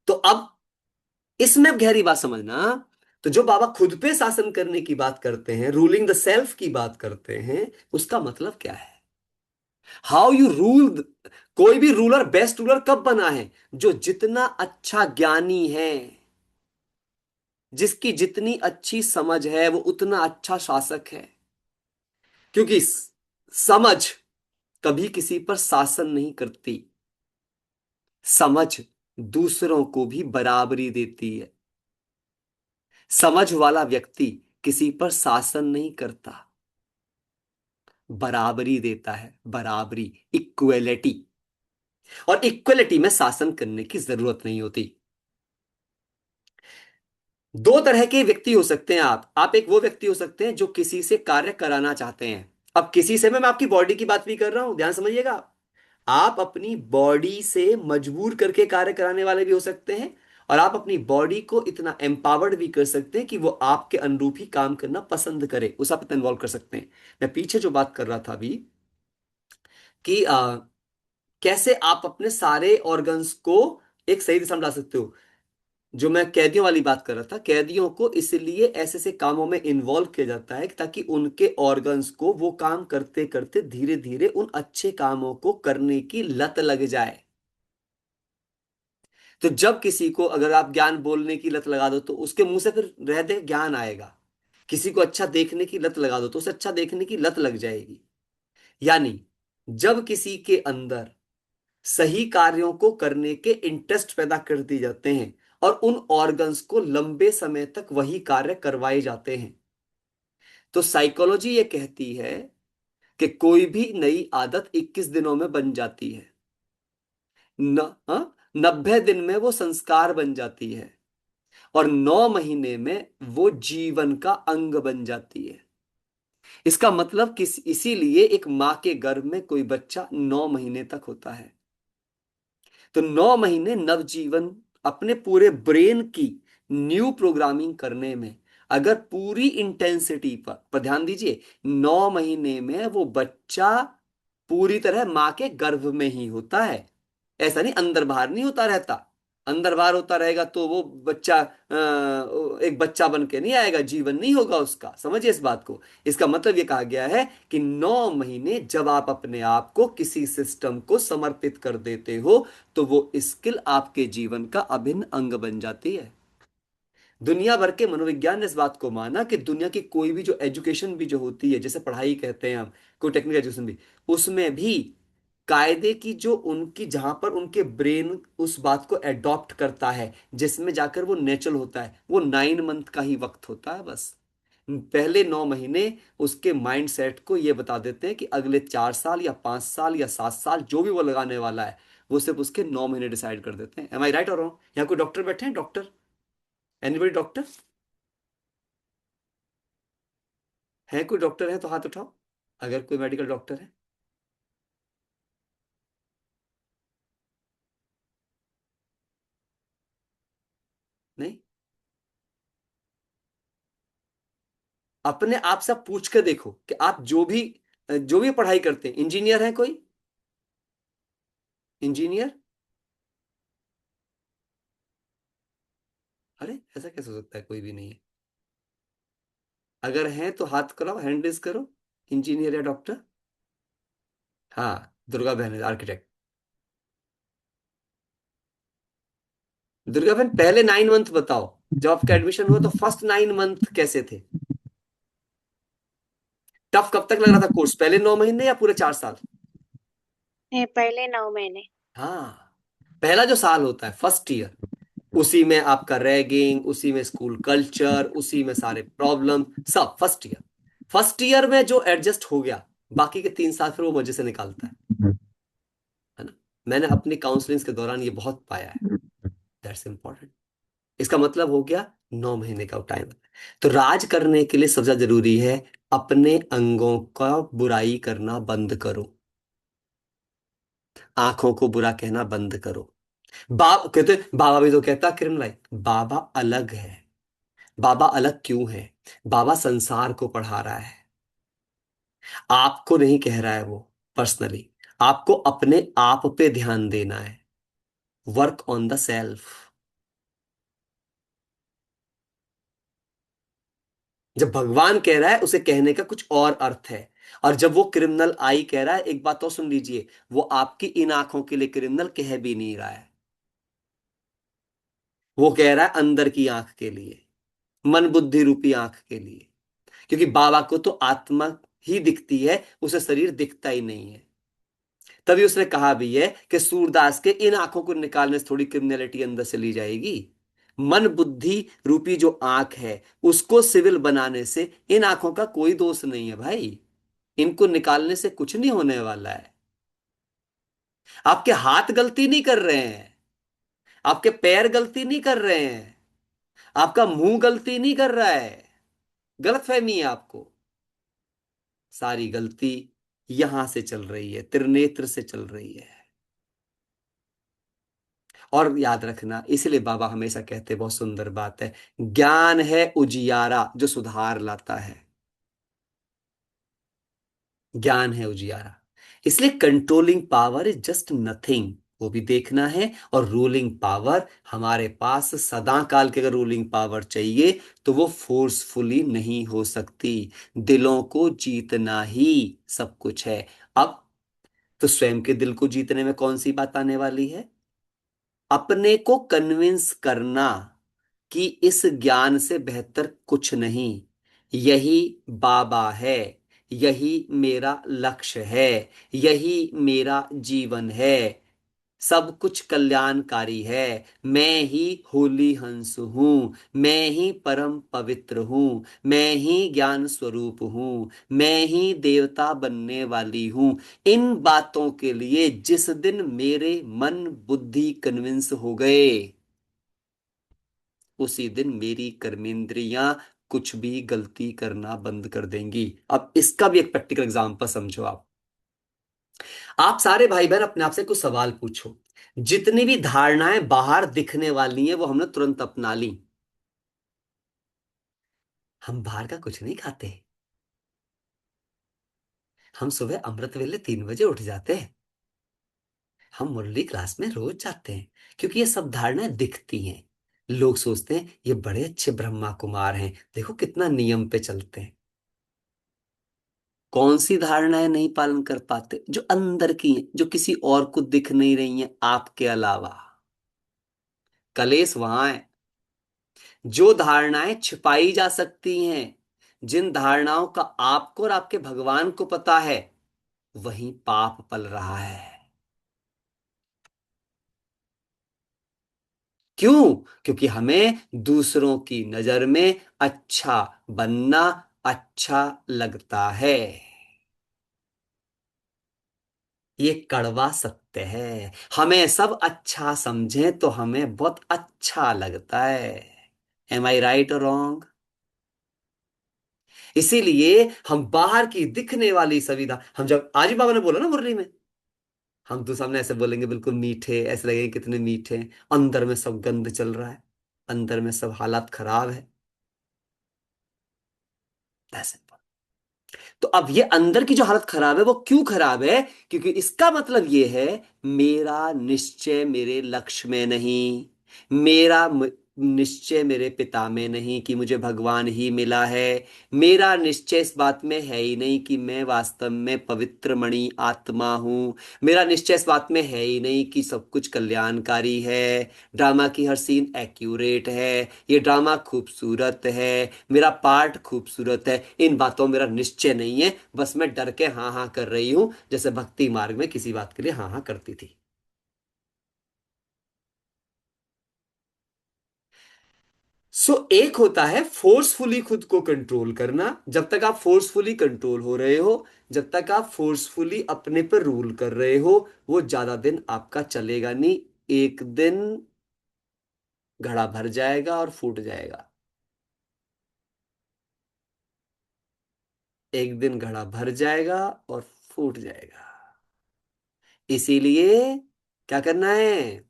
तो अब इसमें गहरी बात समझना। तो जो बाबा खुद पे शासन करने की बात करते हैं, रूलिंग द सेल्फ की बात करते हैं, उसका मतलब क्या है? How you rule. कोई भी रूलर बेस्ट रूलर कब बना है? जो जितना अच्छा ज्ञानी है, जिसकी जितनी अच्छी समझ है, वो उतना अच्छा शासक है। क्योंकि समझ कभी किसी पर शासन नहीं करती। समझ दूसरों को भी बराबरी देती है। समझ वाला व्यक्ति किसी पर शासन नहीं करता, बराबरी देता है, बराबरी, इक्वलिटी। और इक्वलिटी में शासन करने की जरूरत नहीं होती। दो तरह के व्यक्ति हो सकते हैं आप एक वो व्यक्ति हो सकते हैं जो किसी से कार्य कराना चाहते हैं। अब किसी से मैं आपकी बॉडी की बात भी कर रहा हूं, ध्यान समझिएगा। आप अपनी बॉडी से मजबूर करके कार्य कराने वाले भी हो सकते हैं, और आप अपनी बॉडी को इतना एम्पावर्ड भी कर सकते हैं कि वो आपके अनुरूप ही काम करना पसंद करे, उस आप इतना इन्वॉल्व कर सकते हैं। मैं पीछे जो बात कर रहा था अभी कि कैसे आप अपने सारे ऑर्गन्स को एक सही दिशा में ला सकते हो। जो मैं कैदियों वाली बात कर रहा था, कैदियों को इसलिए ऐसे ऐसे कामों में इन्वॉल्व किया जाता है ताकि उनके ऑर्गन्स को वो काम करते करते धीरे धीरे उन अच्छे कामों को करने की लत लग जाए। तो जब किसी को अगर आप ज्ञान बोलने की लत लगा दो तो उसके मुंह से फिर रह दे ज्ञान आएगा। किसी को अच्छा देखने की लत लगा दो तो उसे अच्छा देखने की लत लग जाएगी। यानी जब किसी के अंदर सही कार्यों को करने के इंटरेस्ट पैदा कर दिए जाते हैं और उन ऑर्गन्स को लंबे समय तक वही कार्य करवाए जाते हैं, तो साइकोलॉजी ये कहती है कि कोई भी नई आदत 21 दिनों में बन जाती है। न 90 दिन में वो संस्कार बन जाती है, और 9 महीने में वो जीवन का अंग बन जाती है। इसका मतलब किस इसीलिए एक माँ के गर्भ में कोई बच्चा 9 महीने तक होता है। तो 9 महीने नवजीवन अपने पूरे ब्रेन की न्यू प्रोग्रामिंग करने में, अगर पूरी इंटेंसिटी पर ध्यान दीजिए, 9 महीने में वो बच्चा पूरी तरह माँ के गर्भ में ही होता है। ऐसा नहीं अंदर बाहर नहीं होता रहता। अंदर बाहर होता रहेगा तो वो बच्चा एक बच्चा बन के नहीं आएगा, जीवन नहीं होगा उसका। समझिए इस बात को। इसका मतलब ये कहा गया है कि 9 महीने जब आप अपने आप को किसी सिस्टम को समर्पित कर देते हो, तो वो स्किल आपके जीवन का अभिन्न अंग बन जाती है। दुनिया भर के मनोविज्ञान ने इस बात को माना कि दुनिया की कोई भी जो एजुकेशन भी जो होती है, जैसे पढ़ाई कहते हैं हम, कोई टेक्निकल एजुकेशन भी, उसमें भी कायदे की जो उनकी जहां पर उनके ब्रेन उस बात को एडॉप्ट करता है, जिसमें जाकर वो नेचुरल होता है, वो 9 मंथ का ही वक्त होता है बस। पहले 9 महीने उसके माइंड सेट को ये बता देते हैं कि अगले 4 साल या 5 साल या 7 साल जो भी वो लगाने वाला है, वो सिर्फ उसके 9 महीने डिसाइड कर देते हैं। एम आई राइट और रॉन्ग? यहाँ कोई डॉक्टर बैठे हैं? डॉक्टर? Anybody doctor? है कोई डॉक्टर है तो हाथ उठाओ, अगर कोई मेडिकल डॉक्टर है। नहीं? अपने आप से पूछ कर देखो कि आप जो भी पढ़ाई करते हैं, इंजीनियर है कोई? इंजीनियर? अरे ऐसा कैसे हो सकता है, कोई भी नहीं है? अगर है तो हाथ कराओ, हैंड रेज करो। इंजीनियर या डॉक्टर? हाँ, दुर्गा बहन है, आर्किटेक्ट। दुर्गा बहन, पहले 9 मंथ बताओ, जब आपका एडमिशन हुआ तो फर्स्ट 9 मंथ कैसे थे? टफ कब तक लग रहा था कोर्स, पहले 9 महीने या पूरे 4 साल? पहले 9 महीने। हाँ, पहला जो साल होता है फर्स्ट ईयर, उसी में आपका रैगिंग, उसी में स्कूल कल्चर, उसी में सारे प्रॉब्लम, सब फर्स्ट ईयर। फर्स्ट ईयर में जो एडजस्ट हो गया, बाकी के 3 साल फिर वो मजे से निकालता है ना। मैंने अपनी काउंसलिंग के दौरान ये बहुत पाया है। That's important. इसका मतलब हो गया 9 महीने का टाइम। तो राज करने के लिए सबसे ज्यादा जरूरी है अपने अंगों का बुराई करना बंद करो, आंखों को बुरा कहना बंद करो। कहते बाबा भी तो कहता किरण भाई, बाबा अलग है। बाबा अलग क्यों है? बाबा संसार को पढ़ा रहा है, आपको नहीं कह रहा है वो पर्सनली। आपको अपने आप पे ध्यान देना है, वर्क ऑन द सेल्फ। जब भगवान कह रहा है, उसे कहने का कुछ और अर्थ है। और जब वो क्रिमिनल आई कह रहा है, एक बात तो सुन लीजिए, वो आपकी इन आंखों के लिए क्रिमिनल कह भी नहीं रहा है, वो कह रहा है अंदर की आंख के लिए, मन बुद्धि रूपी आंख के लिए। क्योंकि बाबा को तो आत्मा ही दिखती है, उसे शरीर दिखता ही नहीं है। तभी उसने कहा भी है कि सूरदास के इन आंखों को निकालने से थोड़ी क्रिमिनलिटी अंदर चली जाएगी। मन बुद्धि रूपी जो आंख है, उसको सिविल बनाने से इन आंखों का कोई दोष नहीं है भाई। इनको निकालने से कुछ नहीं होने वाला है। आपके हाथ गलती नहीं कर रहे हैं, आपके पैर गलती नहीं कर रहे हैं, आपका मुंह गलती नहीं कर रहा है। गलत फहमी है आपको। सारी गलती यहां से चल रही है, त्रिनेत्र से चल रही है। और याद रखना, इसलिए बाबा हमेशा कहते हैं, बहुत सुंदर बात है, ज्ञान है उजियारा जो सुधार लाता है। ज्ञान है उजियारा। इसलिए controlling power is just nothing, वो भी देखना है। और रूलिंग पावर हमारे पास सदा काल की, अगर रूलिंग पावर चाहिए तो वो फोर्सफुली नहीं हो सकती। दिलों को जीतना ही सब कुछ है। अब तो स्वयं के दिल को जीतने में कौन सी बात आने वाली है? अपने को कन्विंस करना कि इस ज्ञान से बेहतर कुछ नहीं, यही बाबा है, यही मेरा लक्ष्य है, यही मेरा जीवन है, सब कुछ कल्याणकारी है। मैं ही होली हंस हूं, मैं ही परम पवित्र हूं, मैं ही ज्ञान स्वरूप हूं, मैं ही देवता बनने वाली हूं। इन बातों के लिए जिस दिन मेरे मन बुद्धि कन्विंस हो गए, उसी दिन मेरी कर्मेंद्रियां कुछ भी गलती करना बंद कर देंगी। अब इसका भी एक प्रैक्टिकल एग्जांपल समझो। आप सारे भाई बहन अपने आप से कुछ सवाल पूछो। जितनी भी धारणाएं बाहर दिखने वाली हैं वो हमने तुरंत अपना ली। हम बाहर का कुछ नहीं खाते, हम सुबह अमृत वेले 3 बजे उठ जाते हैं, हम मुरली क्लास में रोज जाते हैं, क्योंकि ये सब धारणाएं दिखती हैं। लोग सोचते हैं ये बड़े अच्छे ब्रह्मा कुमार हैं, देखो कितना नियम पे चलते हैं। कौन सी धारणाएं नहीं पालन कर पाते? जो अंदर की हैं, जो किसी और को दिख नहीं रही हैं आपके अलावा। कलेश वहां है। जो धारणाएं छिपाई जा सकती हैं, जिन धारणाओं का आपको और आपके भगवान को पता है, वहीं पाप पल रहा है। क्यों? क्योंकि हमें दूसरों की नजर में अच्छा बनना अच्छा लगता है। ये कड़वा सत्य है। हमें सब अच्छा समझें तो हमें बहुत अच्छा लगता है। एम आई राइट और रॉन्ग? इसीलिए हम बाहर की दिखने वाली सुविधा, हम जब आज ही बाबा ने बोला ना मुरली में, हम तो सामने ऐसे बोलेंगे बिल्कुल मीठे, ऐसे लगेंगे कितने मीठे हैं, अंदर में सब गंद चल रहा है, अंदर में सब हालात खराब है। That's it. तो अब ये अंदर की जो हालत खराब है वो क्यों खराब है? क्योंकि इसका मतलब ये है, मेरा निश्चय मेरे लक्ष्य में नहीं, मेरा निश्चय मेरे पिता में नहीं कि मुझे भगवान ही मिला है, मेरा निश्चय इस बात में है ही नहीं कि मैं वास्तव में पवित्र मणि आत्मा हूं, मेरा निश्चय इस बात में है ही नहीं कि सब कुछ कल्याणकारी है, ड्रामा की हर सीन एक्यूरेट है, ये ड्रामा खूबसूरत है, मेरा पार्ट खूबसूरत है। इन बातों में मेरा निश्चय नहीं है, बस मैं डर के हाँ हाँ कर रही हूं, जैसे भक्ति मार्ग में किसी बात के लिए हाँ हाँ करती थी। एक होता है फोर्सफुली खुद को कंट्रोल करना। जब तक आप फोर्सफुली कंट्रोल हो रहे हो, जब तक आप फोर्सफुली अपने पर रूल कर रहे हो, वो ज्यादा दिन आपका चलेगा नहीं। एक दिन घड़ा भर जाएगा और फूट जाएगा। एक दिन घड़ा भर जाएगा और फूट जाएगा। इसीलिए क्या करना है?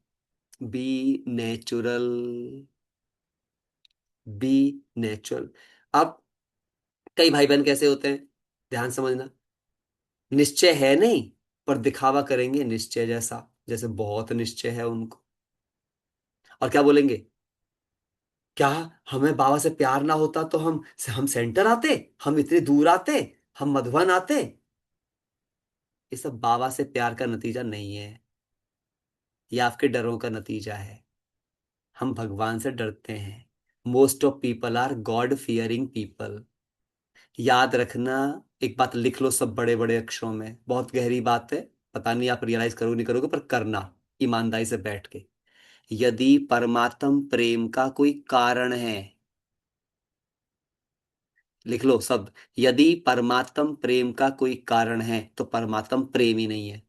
Be natural, be natural. अब कई भाई बहन कैसे होते हैं, ध्यान समझना, निश्चय है नहीं पर दिखावा करेंगे निश्चय जैसा, जैसे बहुत निश्चय है उनको। और क्या बोलेंगे? क्या हमें बाबा से प्यार ना होता तो हम सेंटर आते, हम इतने दूर आते, हम मधुबन आते। ये सब बाबा से प्यार का नतीजा नहीं है, ये आपके डरों का नतीजा है। हम भगवान से डरते हैं। Most of people are God fearing people. याद रखना, एक बात लिख लो सब बड़े बड़े अक्षरों में, बहुत गहरी बात है। पता नहीं आप रियलाइज करोगे नहीं करोगे, पर करना ईमानदारी से बैठ के। यदि परमात्म प्रेम का कोई कारण है, लिख लो सब। यदि परमात्म प्रेम का कोई कारण है तो परमात्म प्रेम ही नहीं है।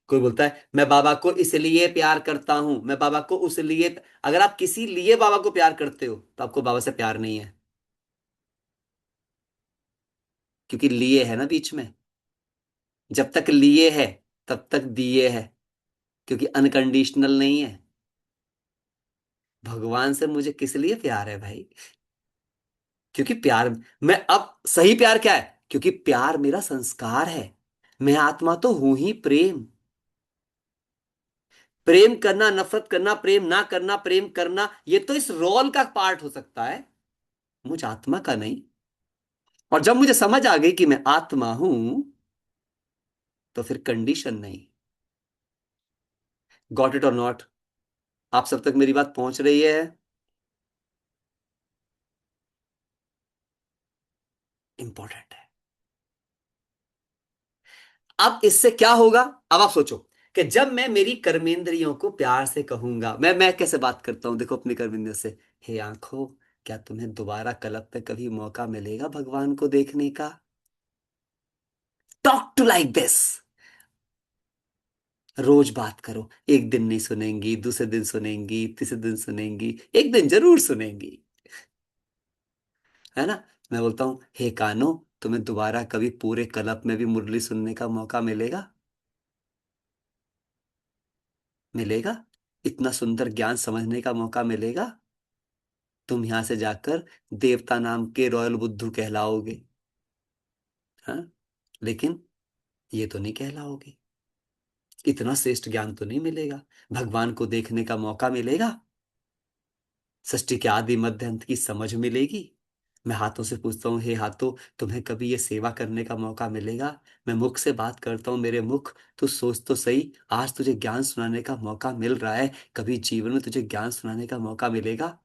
कोई बोलता है मैं बाबा को इसलिए प्यार करता हूं, मैं बाबा को उसलिए। अगर आप किसी लिए बाबा को प्यार करते हो तो आपको बाबा से प्यार नहीं है, क्योंकि लिए है ना बीच में। जब तक लिए है तब तक दिए है, क्योंकि अनकंडीशनल नहीं है। भगवान से मुझे किस लिए प्यार है भाई? क्योंकि प्यार, मैं अब सही प्यार क्या है, क्योंकि प्यार मेरा संस्कार है। मैं आत्मा तो हूं ही प्रेम। प्रेम करना, नफरत करना, प्रेम ना करना, प्रेम करना, ये तो इस रोल का पार्ट हो सकता है, मुझ आत्मा का नहीं। और जब मुझे समझ आ गई कि मैं आत्मा हूं, तो फिर कंडीशन नहीं। गॉट इट और नॉट? आप सब तक मेरी बात पहुंच रही है? इंपॉर्टेंट है। अब इससे क्या होगा? अब आप सोचो कि जब मैं मेरी कर्मेंद्रियों को प्यार से कहूंगा, मैं कैसे बात करता हूं, देखो अपनी कर्मेंद्रियों से। हे आंखों, क्या तुम्हें दोबारा कलब पे कभी मौका मिलेगा भगवान को देखने का? Talk to like this. रोज बात करो। एक दिन नहीं सुनेंगी, दूसरे दिन सुनेंगी, तीसरे दिन सुनेंगी, एक दिन जरूर सुनेंगी, है ना? मैं बोलता हूं हे कानो, तुम्हें दोबारा कभी पूरे कलप में भी मुरली सुनने का मौका मिलेगा? मिलेगा? इतना सुंदर ज्ञान समझने का मौका मिलेगा? तुम यहां से जाकर देवता नाम के रॉयल बुद्धू कहलाओगे, हाँ? लेकिन ये तो नहीं कहलाओगे। इतना श्रेष्ठ ज्ञान तो नहीं मिलेगा। भगवान को देखने का मौका मिलेगा? सृष्टि के आदि मध्य अंत की समझ मिलेगी? मैं हाथों से पूछता हूँ हे हाथों, तुम्हें कभी ये सेवा करने का मौका मिलेगा? मैं मुख से बात करता हूँ, मेरे मुख, तू सोच तो सही, आज तुझे ज्ञान सुनाने का मौका मिल रहा है, कभी जीवन में तुझे ज्ञान सुनाने का मौका मिलेगा?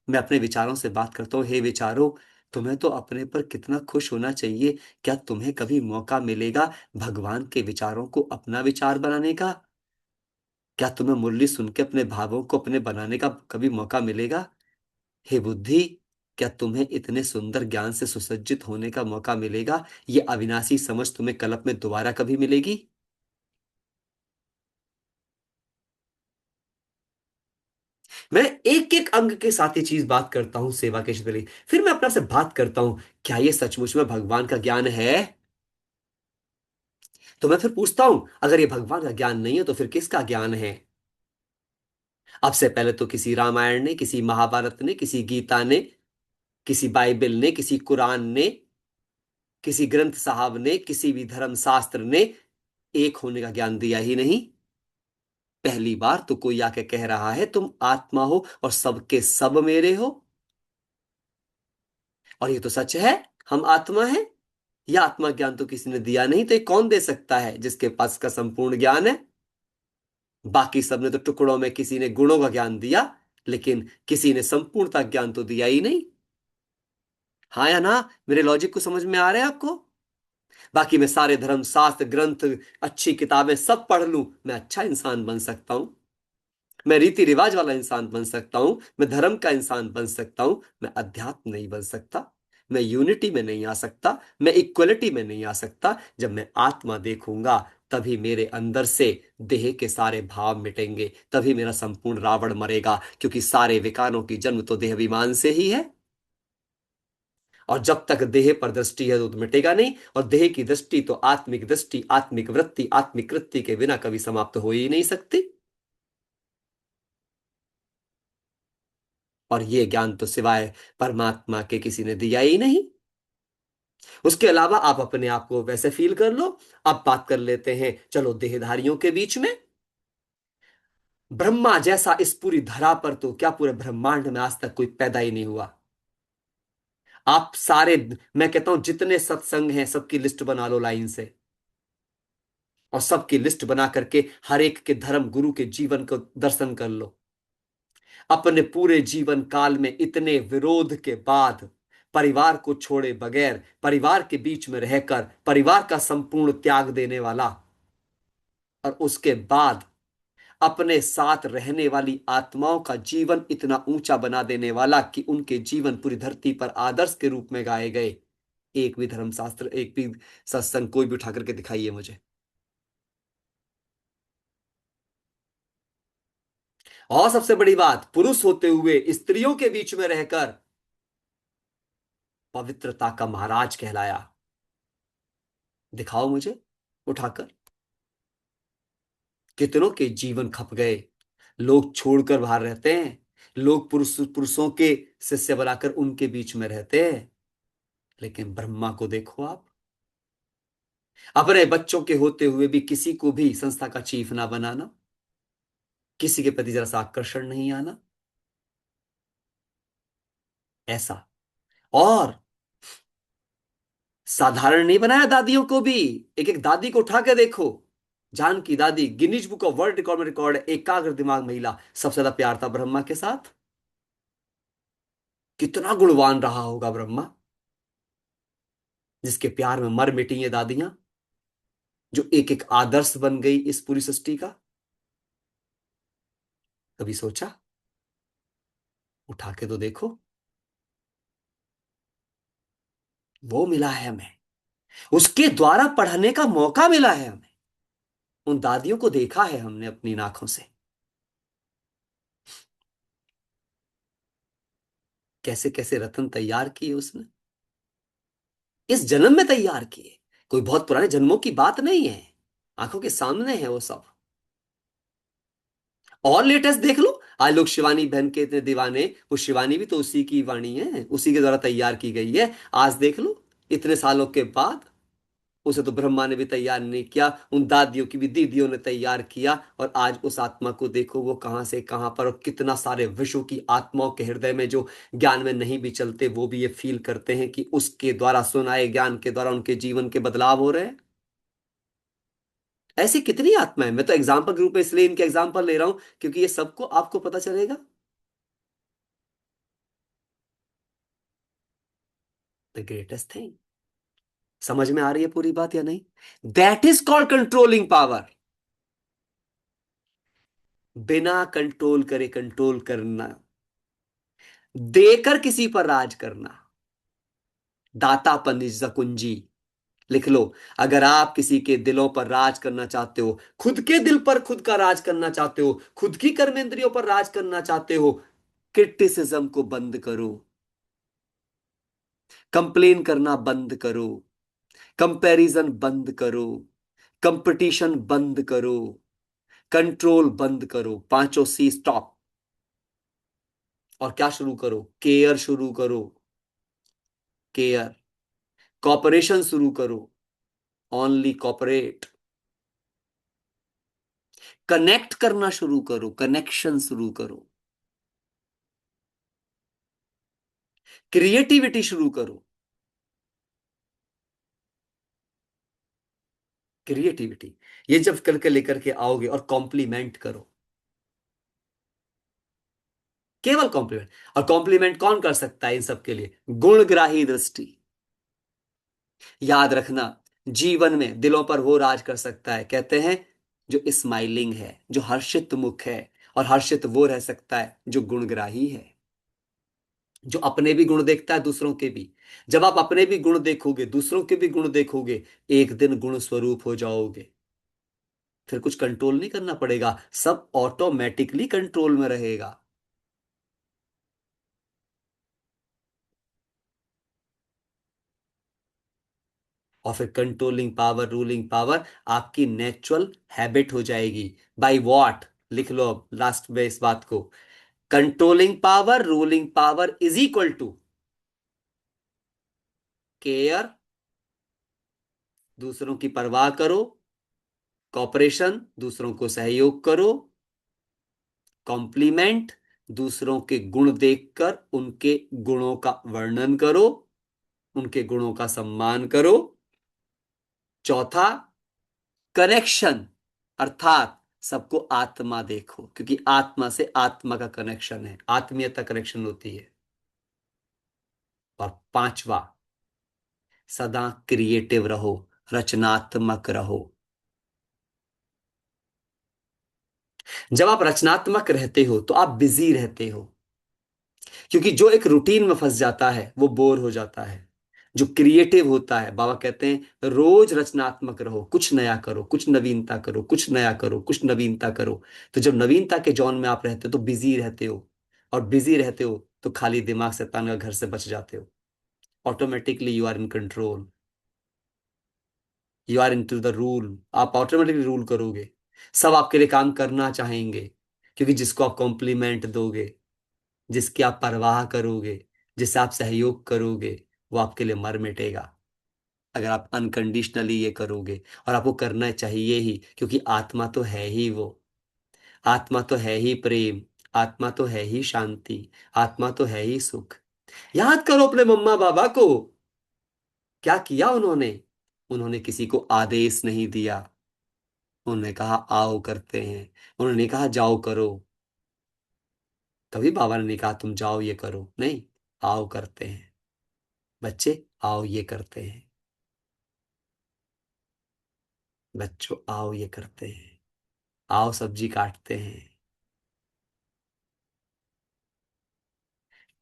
मैं अपने विचारों से बात करता हूँ, हे विचारों, तुम्हें तो अपने पर कितना खुश होना चाहिए। क्या तुम्हें कभी मौका मिलेगा भगवान के विचारों को अपना विचार बनाने का? क्या तुम्हें मुरली सुन के अपने भावों को अपने बनाने का कभी मौका मिलेगा? हे बुद्धि, क्या तुम्हें इतने सुंदर ज्ञान से सुसज्जित होने का मौका मिलेगा? ये अविनाशी समझ तुम्हें कल्प में दोबारा कभी मिलेगी? मैं एक एक अंग के साथ ये चीज बात करता हूं सेवा के क्षेत्र में, फिर मैं अपना से बात करता हूं क्या ये सचमुच में भगवान का ज्ञान है? तो मैं फिर पूछता हूं अगर ये भगवान का ज्ञान नहीं है तो फिर किसका ज्ञान है? अब से पहले तो किसी रामायण ने, किसी महाभारत ने, किसी गीता ने, किसी बाइबल ने, किसी कुरान ने, किसी ग्रंथ साहब ने, किसी भी धर्म शास्त्र ने एक होने का ज्ञान दिया ही नहीं। पहली बार तो कोई आके कह रहा है तुम आत्मा हो और सबके सब मेरे हो। और ये तो सच है, हम आत्मा है। यह आत्मा ज्ञान तो किसी ने दिया नहीं, तो ये कौन दे सकता है जिसके पास का संपूर्ण ज्ञान है? बाकी सबने तो टुकड़ों में, किसी ने गुणों का ज्ञान दिया, लेकिन किसी ने संपूर्णता ज्ञान तो दिया ही नहीं। हाँ या ना? मेरे लॉजिक को समझ में आ रहा है आपको? बाकी मैं सारे धर्म शास्त्र ग्रंथ, अच्छी किताबें सब पढ़ लूं, मैं अच्छा इंसान बन सकता हूं। मैं रीति रिवाज वाला इंसान बन सकता हूं, मैं धर्म का इंसान बन सकता हूं, मैं अध्यात्म नहीं बन सकता। मैं यूनिटी में नहीं आ सकता, मैं इक्वलिटी में नहीं आ सकता। जब मैं आत्मा देखूंगा तभी मेरे अंदर से देह के सारे भाव मिटेंगे, तभी मेरा संपूर्ण रावण मरेगा, क्योंकि सारे विकारों की जन्म तो देह अभिमान से ही है। और जब तक देह पर दृष्टि है तो मिटेगा नहीं, और देह की दृष्टि तो आत्मिक दृष्टि, आत्मिक वृत्ति, आत्मिक कृत्य के बिना कभी समाप्त हो ही नहीं सकती। और ये ज्ञान तो सिवाय परमात्मा के किसी ने दिया ही नहीं। उसके अलावा आप अपने आप को वैसे फील कर लो। अब बात कर लेते हैं चलो देहधारियों के बीच में। ब्रह्मा जैसा इस पूरी धरा पर तो क्या पूरे ब्रह्मांड में आज तक कोई पैदा ही नहीं हुआ। आप सारे, मैं कहता हूं जितने सत्संग हैं सबकी लिस्ट बना लो लाइन से, और सबकी लिस्ट बना करके हर एक के धर्म गुरु के जीवन को दर्शन कर लो। अपने पूरे जीवन काल में इतने विरोध के बाद, परिवार को छोड़े बगैर, परिवार के बीच में रहकर परिवार का संपूर्ण त्याग देने वाला, और उसके बाद अपने साथ रहने वाली आत्माओं का जीवन इतना ऊंचा बना देने वाला कि उनके जीवन पूरी धरती पर आदर्श के रूप में गाए गए। एक भी धर्मशास्त्र, एक भी सत्संग कोई भी उठा करके दिखाइए मुझे। और सबसे बड़ी बात, पुरुष होते हुए स्त्रियों के बीच में रहकर पवित्रता का महाराज कहलाया। दिखाओ मुझे उठाकर। कितनों के जीवन खप गए, लोग छोड़कर बाहर रहते हैं, लोग पुरुषों के शिष्य बनाकर उनके बीच में रहते हैं। लेकिन ब्रह्मा को देखो आप, अपने बच्चों के होते हुए भी किसी को भी संस्था का चीफ ना बनाना, किसी के प्रति जरा सा आकर्षण नहीं आना, ऐसा। और साधारण नहीं बनाया दादियों को भी। एक एक दादी को उठा के देखो। जानकी दादी Guinness book of world record में रिकॉर्ड है, एकाग्र दिमाग महिला, सबसे ज्यादा प्यार था ब्रह्मा के साथ। कितना गुणवान रहा होगा ब्रह्मा, जिसके प्यार में मर मिटी ये दादियां, जो एक एक आदर्श बन गई इस पूरी सृष्टि का। कभी सोचा? उठा के तो देखो। वो मिला है हमें, उसके द्वारा पढ़ने का मौका मिला है हमें। उन दादियों को देखा है हमने अपनी आंखों से, कैसे कैसे रत्न तैयार किए उसने, इस जन्म में तैयार किए। कोई बहुत पुराने जन्मों की बात नहीं है, आंखों के सामने है वो सब। और लेटेस्ट देख लो, आज लोग शिवानी बहन के इतने दीवाने, वो शिवानी भी तो उसी की वाणी है, उसी के द्वारा तैयार की गई है। आज देख लो, इतने सालों के बाद, उसे तो ब्रह्मा ने भी तैयार नहीं किया, उन दादियों की भी दीदियों ने तैयार किया। और आज उस आत्मा को देखो, वो कहां से कहां पर, और कितना सारे विश्व की आत्माओं के हृदय में जो ज्ञान में नहीं भी चलते, वो भी ये फील करते हैं कि उसके द्वारा सुनाए ज्ञान के द्वारा उनके जीवन के बदलाव हो रहे हैं। ऐसी कितनी आत्माएं, मैं तो एग्जाम्पल के रूप में इसलिए इनके एग्जाम्पल ले रहा हूं क्योंकि ये सबको आपको पता चलेगा। The greatest thing. समझ में आ रही है पूरी बात या नहीं? That is called controlling power. बिना कंट्रोल करे कंट्रोल करना, देकर किसी पर राज करना, दातापन इज द कुंजी। लिख लो, अगर आप किसी के दिलों पर राज करना चाहते हो, खुद के दिल पर खुद का राज करना चाहते हो, खुद की कर्मेंद्रियों पर राज करना चाहते हो, क्रिटिसिज्म को बंद करो, कंप्लेन करना बंद करो, कंपैरिजन बंद करो, कंपटीशन बंद करो, कंट्रोल बंद करो, पांचों सी स्टॉप। और क्या शुरू करो? केयर शुरू करो। केयर। कॉपरेशन शुरू करो। Only cooperate. कनेक्ट करना शुरू करो, कनेक्शन शुरू करो। क्रिएटिविटी शुरू करो। क्रिएटिविटी, ये जब करके लेकर के आओगे, और कॉम्प्लीमेंट करो, केवल कॉम्प्लीमेंट। और कॉम्प्लीमेंट कौन कर सकता है इन सब के लिए? गुणग्राही दृष्टि। याद रखना, जीवन में दिलों पर वो राज कर सकता है, कहते हैं, जो स्माइलिंग है, जो हर्षित मुख है। और हर्षित वो रह सकता है जो गुणग्राही है, जो अपने भी गुण देखता है, दूसरों के भी। जब आप अपने भी गुण देखोगे, दूसरों के भी गुण देखोगे, एक दिन गुण स्वरूप हो जाओगे। फिर कुछ कंट्रोल नहीं करना पड़ेगा, सब ऑटोमेटिकली कंट्रोल में रहेगा। और फिर कंट्रोलिंग पावर, रूलिंग पावर आपकी नेचुरल हैबिट हो जाएगी। By what? लिख लो अब लास्ट में इस बात को। Controlling power, ruling power is equal to care, दूसरों की परवाह करो, कॉपरेशन, दूसरों को सहयोग करो, कॉम्प्लीमेंट, दूसरों के गुण देखकर उनके गुणों का वर्णन करो, उनके गुणों का सम्मान करो। चौथा, कनेक्शन, अर्थात सबको आत्मा देखो, क्योंकि आत्मा से आत्मा का कनेक्शन है, आत्मीयता कनेक्शन होती है। और पांचवा, सदा क्रिएटिव रहो, रचनात्मक रहो। जब आप रचनात्मक रहते हो तो आप बिजी रहते हो, क्योंकि जो एक रूटीन में फंस जाता है वो बोर हो जाता है। जो क्रिएटिव होता है, बाबा कहते हैं रोज रचनात्मक रहो, कुछ नया करो, कुछ नवीनता करो, कुछ नया करो, कुछ नवीनता करो। तो जब नवीनता के जॉन में आप रहते हो तो बिजी रहते हो, और बिजी रहते हो तो खाली दिमाग शैतान का घर से बच जाते हो। Automatically you are in control, you are into the rule. आप ऑटोमेटिकली रूल करोगे, सब आपके लिए काम करना चाहेंगे, क्योंकि जिसको आप कॉम्प्लीमेंट दोगे, जिसकी आप परवाह करोगे, जिससे आप सहयोग करोगे, वो आपके लिए मर मिटेगा। अगर आप अनकंडीशनली ये करोगे, और आपको करना चाहिए ही, क्योंकि आत्मा तो है ही वो, आत्मा तो है ही प्रेम, आत्मा तो है ही शांति, आत्मा तो है ही सुख। याद करो अपने मम्मा बाबा को, क्या किया उन्होंने? उन्होंने किसी को आदेश नहीं दिया, उन्होंने कहा आओ करते हैं। उन्होंने नहीं कहा जाओ करो। कभी बाबा ने नहीं कहा तुम जाओ ये करो, नहीं, आओ करते हैं बच्चे, आओ ये करते हैं बच्चों, आओ ये करते हैं, आओ सब्जी काटते हैं।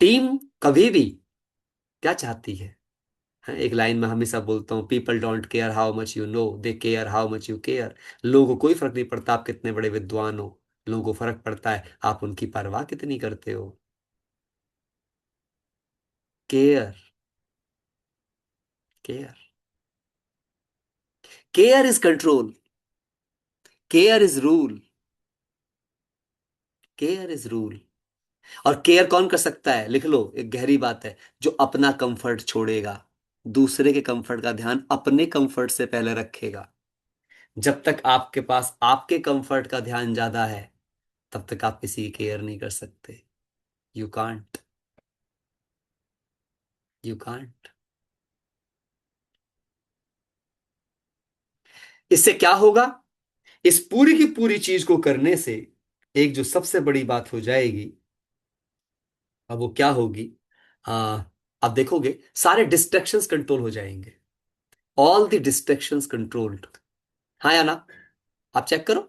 टीम कभी भी क्या चाहती है? हाँ, एक लाइन में हमेशा बोलता हूँ, people don't care how much you know, they care how much you care. लोगों को कोई फर्क नहीं पड़ता आप कितने बड़े विद्वान हो, लोगों को फर्क पड़ता है आप उनकी परवाह कितनी करते हो। Care, care, care is control, care is rule, care is rule. और केयर कौन कर सकता है? लिख लो, एक गहरी बात है, जो अपना कंफर्ट छोड़ेगा, दूसरे के कंफर्ट का ध्यान अपने कंफर्ट से पहले रखेगा। जब तक आपके पास आपके कंफर्ट का ध्यान ज्यादा है, तब तक आप किसी की केयर नहीं कर सकते। You can't, you can't. इससे क्या होगा? इस पूरी की पूरी चीज को करने से एक जो सबसे बड़ी बात हो जाएगी, अब वो क्या होगी? आ, आप देखोगे सारे डिस्ट्रैक्शंस कंट्रोल हो जाएंगे, ऑल द डिस्ट्रैक्शंस कंट्रोल्ड। हाँ या ना? आप चेक करो,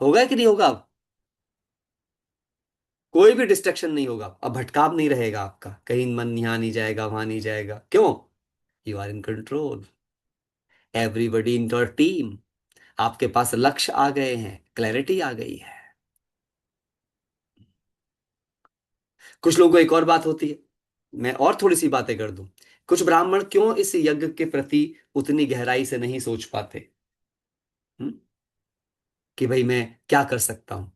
होगा कि नहीं होगा? अब कोई भी डिस्ट्रैक्शन नहीं होगा, अब भटकाव नहीं रहेगा आपका, कहीं मन यहाँ नहीं जाएगा, वहां नहीं जाएगा। क्यों? You are in control, everybody in your team, आपके पास लक्ष्य आ गए हैं, क्लैरिटी आ गई है। कुछ लोगों को एक और बात होती है, मैं और थोड़ी सी बातें कर दूं। कुछ ब्राह्मण क्यों इस यज्ञ के प्रति उतनी गहराई से नहीं सोच पाते? हम्म? कि भाई मैं क्या कर सकता हूं।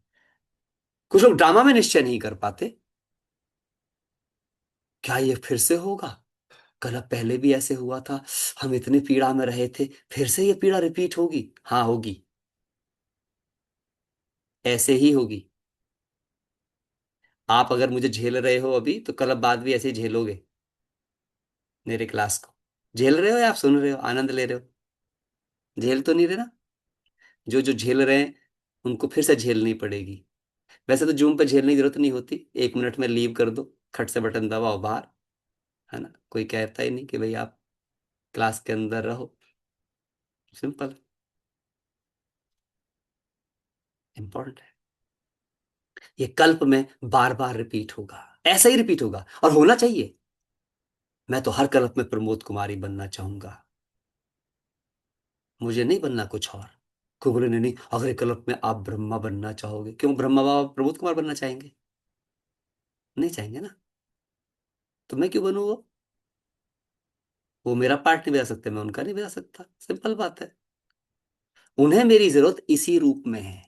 कुछ लोग ड्रामा में निश्चय नहीं कर पाते, क्या ये फिर से होगा? कल अब पहले भी ऐसे हुआ था, हम इतनी पीड़ा में रहे थे, फिर से ये पीड़ा रिपीट होगी? हाँ होगी, ऐसे ही होगी। आप अगर मुझे झेल रहे हो अभी, तो कल अब बाद भी ऐसे ही झेलोगे मेरे क्लास को। झेल रहे हो या आप सुन रहे हो, आनंद ले रहे हो? झेल तो नहीं रहे ना? जो जो झेल रहे हैं उनको फिर से झेलनी पड़ेगी। वैसे तो जूम पे झेलने की जरूरत नहीं होती, 1 मिनट में लीव कर दो, खट से बटन दबाओ बाहर, है ना? कोई कहता ही नहीं कि भाई आप क्लास के अंदर रहो। सिंपल, इंपॉर्टेंट है। ये कल्प में बार बार रिपीट होगा, ऐसा ही रिपीट होगा, और होना चाहिए। मैं तो हर कल्प में प्रमोद कुमारी बनना चाहूंगा, मुझे नहीं बनना कुछ और। कोई बोले नहीं नहीं, अगले कल्प में आप ब्रह्मा बनना चाहोगे, क्यों ब्रह्मा बाबा प्रमोद कुमार बनना चाहेंगे? नहीं चाहेंगे ना, तो मैं क्यों बनूं वो मेरा पार्ट नहीं बजा सकते, मैं उनका नहीं बजा सकता, सिंपल बात है। उन्हें मेरी जरूरत इसी रूप में है,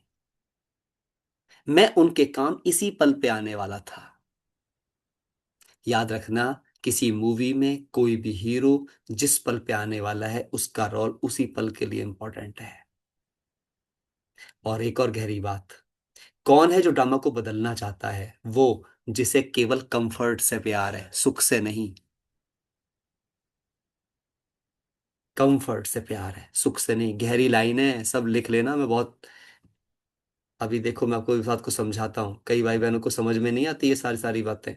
मैं उनके काम इसी पल पे आने वाला था। याद रखना, किसी मूवी में कोई भी हीरो जिस पल पे आने वाला है, उसका रोल उसी पल के लिए इंपॉर्टेंट है। और एक और गहरी बात, कौन है जो ड्रामा को बदलना चाहता है? वो जिसे केवल कंफर्ट से प्यार है, सुख से नहीं। कंफर्ट से प्यार है, सुख से नहीं। गहरी लाइन है, सब लिख लेना। मैं बहुत, अभी देखो मैं आपको इस बात को समझाता हूँ, कई भाई बहनों को समझ में नहीं आती ये सारी सारी बातें।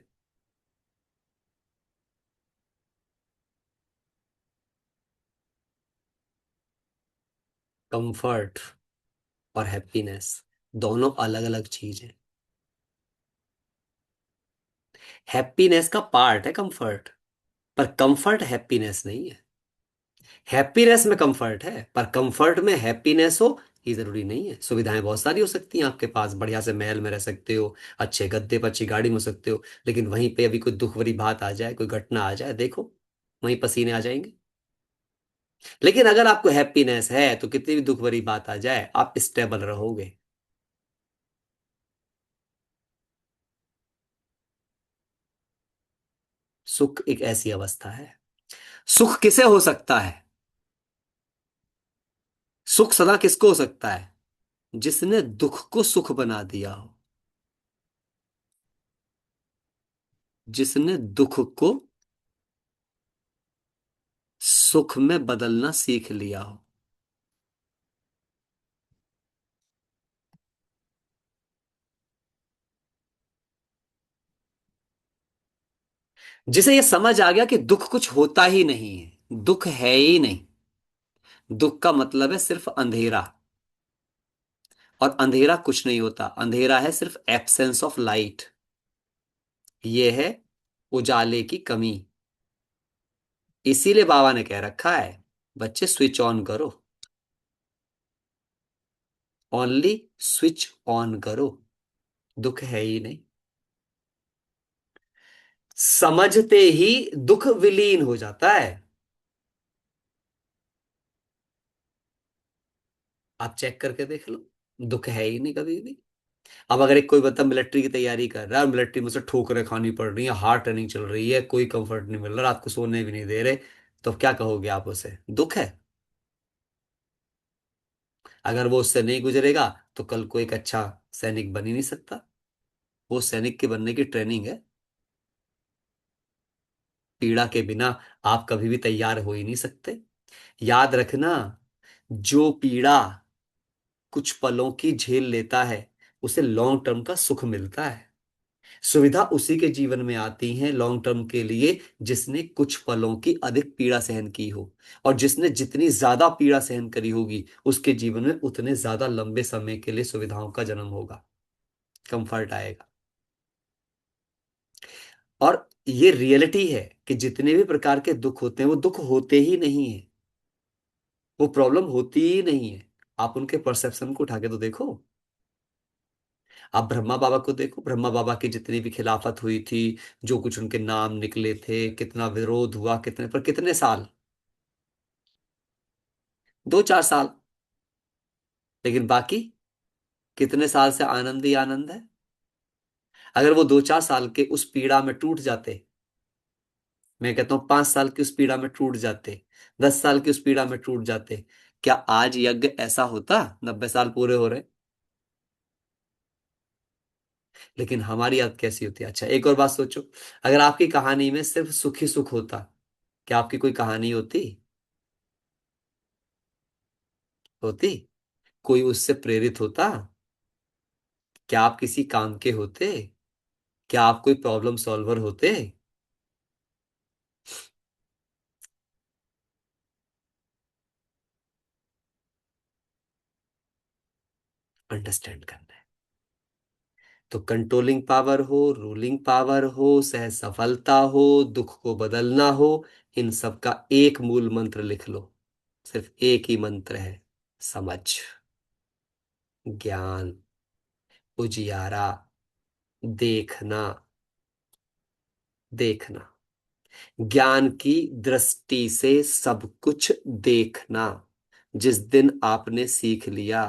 कंफर्ट और हैप्पीनेस दोनों अलग अलग चीज है। हैप्पीनेस का पार्ट है कंफर्ट, पर कंफर्ट हैप्पीनेस नहीं है। हैप्पीनेस में कंफर्ट है, पर कंफर्ट में हैप्पीनेस हो ये जरूरी नहीं है। सुविधाएं बहुत सारी हो सकती हैं आपके पास, बढ़िया से महल में रह सकते हो, अच्छे गद्दे पर अच्छी गाड़ी में हो सकते हो, लेकिन वहीं पे अभी कोई दुख भरी बात आ जाए, कोई घटना आ जाए, देखो वहीं पसीने आ जाएंगे। लेकिन अगर आपको हैप्पीनेस है तो कितनी भी दुख भरी बात आ जाए आप स्टेबल रहोगे। सुख एक ऐसी अवस्था है। सुख किसे हो सकता है? सुख सदा किसको हो सकता है? जिसने दुख को सुख बना दिया हो, जिसने दुख को सुख में बदलना सीख लिया हो। जिसे ये समझ आ गया कि दुख कुछ होता ही नहीं है, दुख है ही नहीं। दुख का मतलब है सिर्फ अंधेरा, और अंधेरा कुछ नहीं होता। अंधेरा है सिर्फ एब्सेंस ऑफ लाइट, ये है उजाले की कमी। इसीलिए बाबा ने कह रखा है बच्चे स्विच ऑन करो, ओनली स्विच ऑन करो। दुख है ही नहीं। समझते ही दुख विलीन हो जाता है। आप चेक करके देख लो, दुख है ही नहीं कभी भी। अब अगर एक कोई बंदा मिलिट्री की तैयारी कर रहा है और मिलिट्री में से ठोकरें खानी पड़ रही है, हार्ड ट्रेनिंग चल रही है, कोई कंफर्ट नहीं मिल रहा, रात को सोने भी नहीं दे रहे, तो क्या कहोगे आप उसे? दुख है। अगर वो उससे नहीं गुजरेगा तो कल को एक अच्छा सैनिक बन ही नहीं सकता। वो सैनिक के बनने की ट्रेनिंग है। पीड़ा के बिना आप कभी भी तैयार हो ही नहीं सकते। याद रखना, जो पीड़ा कुछ पलों की झेल लेता है उसे लॉन्ग टर्म का सुख मिलता है। सुविधा उसी के जीवन में आती है लॉन्ग टर्म के लिए जिसने कुछ पलों की अधिक पीड़ा सहन की हो। और जिसने जितनी ज्यादा पीड़ा सहन करी होगी उसके जीवन में उतने ज्यादा लंबे समय के लिए सुविधाओं का जन्म होगा, कंफर्ट आएगा। और ये रियलिटी है कि जितने भी प्रकार के दुख होते हैं वो दुख होते ही नहीं है, वो प्रॉब्लम होती ही नहीं है। आप उनके परसेप्शन को उठा के तो देखो। आप ब्रह्मा बाबा को देखो, ब्रह्मा बाबा की जितनी भी खिलाफत हुई थी, जो कुछ उनके नाम निकले थे, कितना विरोध हुआ, कितने पर कितने साल? 2-4 साल। लेकिन बाकी कितने साल से आनंद ही आनंद है। अगर वो 2-4 साल के उस पीड़ा में टूट जाते, मैं कहता हूं 5 साल की उस पीड़ा में टूट जाते, 10 साल की उस पीड़ा में टूट जाते, क्या आज यज्ञ ऐसा होता? 90 साल पूरे हो रहे। लेकिन हमारी याद कैसी होती है? अच्छा एक और बात सोचो, अगर आपकी कहानी में सिर्फ सुख ही सुख होता, क्या आपकी कोई कहानी होती? होती? कोई उससे प्रेरित होता? क्या आप किसी काम के होते? क्या आप कोई प्रॉब्लम सॉल्वर होते? अंडरस्टैंड करना है। तो कंट्रोलिंग पावर हो, रूलिंग पावर हो, सह सफलता हो, दुख को बदलना हो, इन सब का एक मूल मंत्र लिख लो। सिर्फ एक ही मंत्र है, समझ, ज्ञान, उजियारा, देखना। देखना, ज्ञान की दृष्टि से सब कुछ देखना। जिस दिन आपने सीख लिया,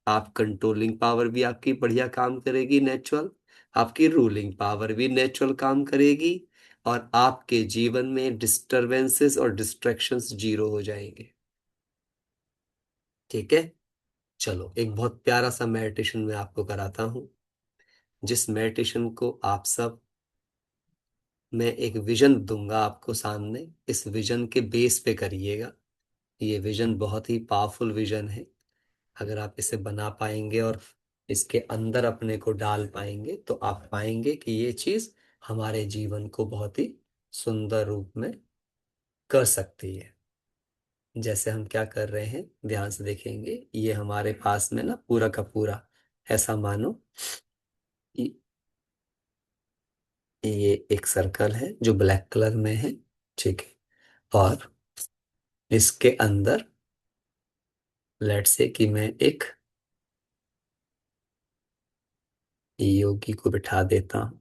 आप कंट्रोलिंग पावर भी आपकी बढ़िया काम करेगी, नेचुरल, आपकी रूलिंग पावर भी नेचुरल काम करेगी, और आपके जीवन में डिस्टरबेंसेस और डिस्ट्रैक्शंस जीरो हो जाएंगे। ठीक है? चलो एक बहुत प्यारा सा मेडिटेशन मैं आपको कराता हूं, जिस मेडिटेशन को आप सब मैं एक विजन दूंगा आपको सामने, इस विजन के बेस पे करिएगा। ये विजन बहुत ही पावरफुल विजन है। अगर आप इसे बना पाएंगे और इसके अंदर अपने को डाल पाएंगे तो आप पाएंगे कि ये चीज हमारे जीवन को बहुत ही सुंदर रूप में कर सकती है। जैसे हम क्या कर रहे हैं, ध्यान से देखेंगे, ये हमारे पास में ना पूरा का पूरा, ऐसा मानो कि ये एक सर्कल है जो ब्लैक कलर में है, ठीक है। और इसके अंदर लेट्स से कि मैं एक योगी को बिठा देता हूं।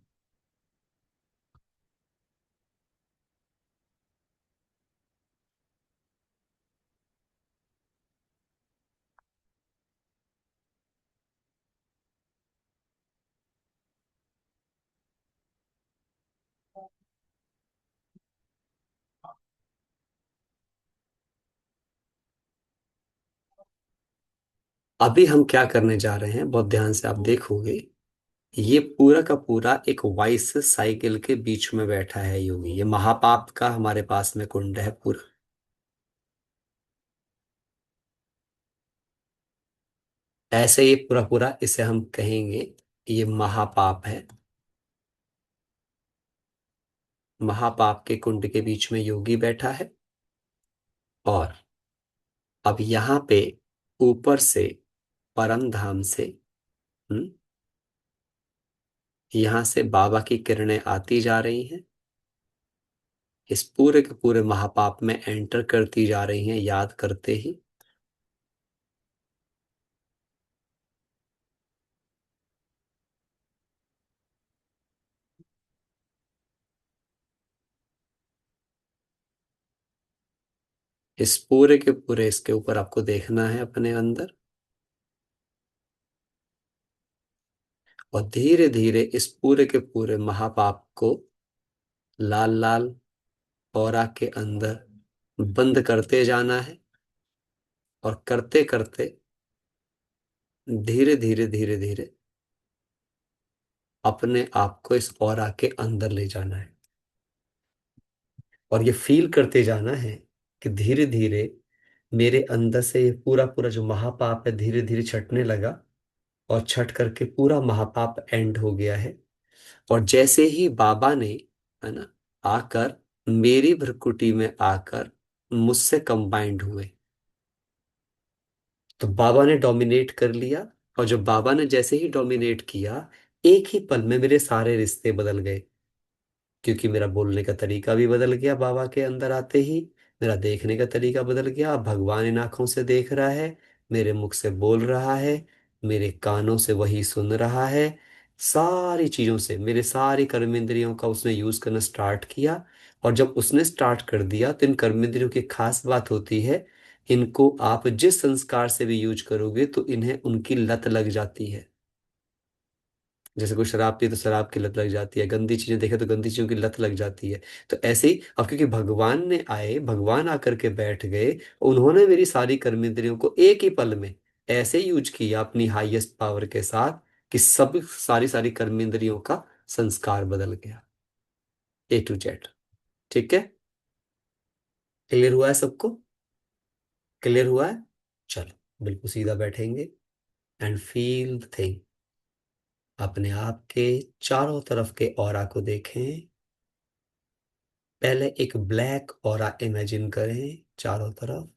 अभी हम क्या करने जा रहे हैं, बहुत ध्यान से आप देखोगे, ये पूरा का पूरा एक वाइस साइकिल के बीच में बैठा है योगी। ये महापाप का हमारे पास में कुंड है पूरा। ऐसे ये पूरा पूरा इसे हम कहेंगे, ये महापाप है। महापाप के कुंड के बीच में योगी बैठा है। और अब यहाँ पे ऊपर से, परम धाम से, हम्म, यहाँ से बाबा की किरणें आती जा रही हैं, इस पूरे के पूरे महापाप में एंटर करती जा रही हैं याद करते ही। इस पूरे के पूरे इसके ऊपर आपको देखना है अपने अंदर, और धीरे धीरे इस पूरे के पूरे महापाप को लाल लाल औरा के अंदर बंद करते जाना है। और करते करते धीरे धीरे धीरे धीरे अपने आप को इस औरा के अंदर ले जाना है। और ये फील करते जाना है कि धीरे धीरे मेरे अंदर से ये पूरा पूरा जो महापाप है धीरे धीरे छटने लगा, और छट करके पूरा महापाप एंड हो गया है। और जैसे ही बाबा ने, है ना, आकर मेरी भ्रुकुटी में आकर मुझसे कंबाइंड हुए, तो बाबा ने डोमिनेट कर लिया। और जब बाबा ने जैसे ही डोमिनेट किया, एक ही पल में मेरे सारे रिश्ते बदल गए। क्योंकि मेरा बोलने का तरीका भी बदल गया बाबा के अंदर आते ही। मेरा देखने का तरीका बदल गया, अब भगवान इन आंखों से देख रहा है, मेरे मुख से बोल रहा है, मेरे कानों से वही सुन रहा है। सारी चीजों से मेरे सारी कर्मेंद्रियों का उसने यूज करना स्टार्ट किया। और जब उसने स्टार्ट कर दिया तो इन कर्मेंद्रियों की खास बात होती है, इनको आप जिस संस्कार से भी यूज करोगे तो इन्हें उनकी लत लग जाती है। जैसे कोई शराब पिए तो शराब की लत लग जाती है, गंदी चीजें देखे तो गंदी चीजों की लत लग जाती है। तो ऐसे ही अब क्योंकि भगवान ने आए, भगवान आकर के बैठ गए, उन्होंने मेरी सारी कर्मेंद्रियों को एक ही पल में ऐसे यूज किया अपनी हाईएस्ट पावर के साथ कि सब सारी सारी कर्मेंद्रियों का संस्कार बदल गया, A to Z। ठीक है, क्लियर हुआ है सबको? क्लियर हुआ है? चलो बिल्कुल सीधा बैठेंगे एंड फील द थिंग। अपने आप के चारों तरफ के ऑरा को देखें। पहले एक ब्लैक ऑरा इमेजिन करें चारों तरफ,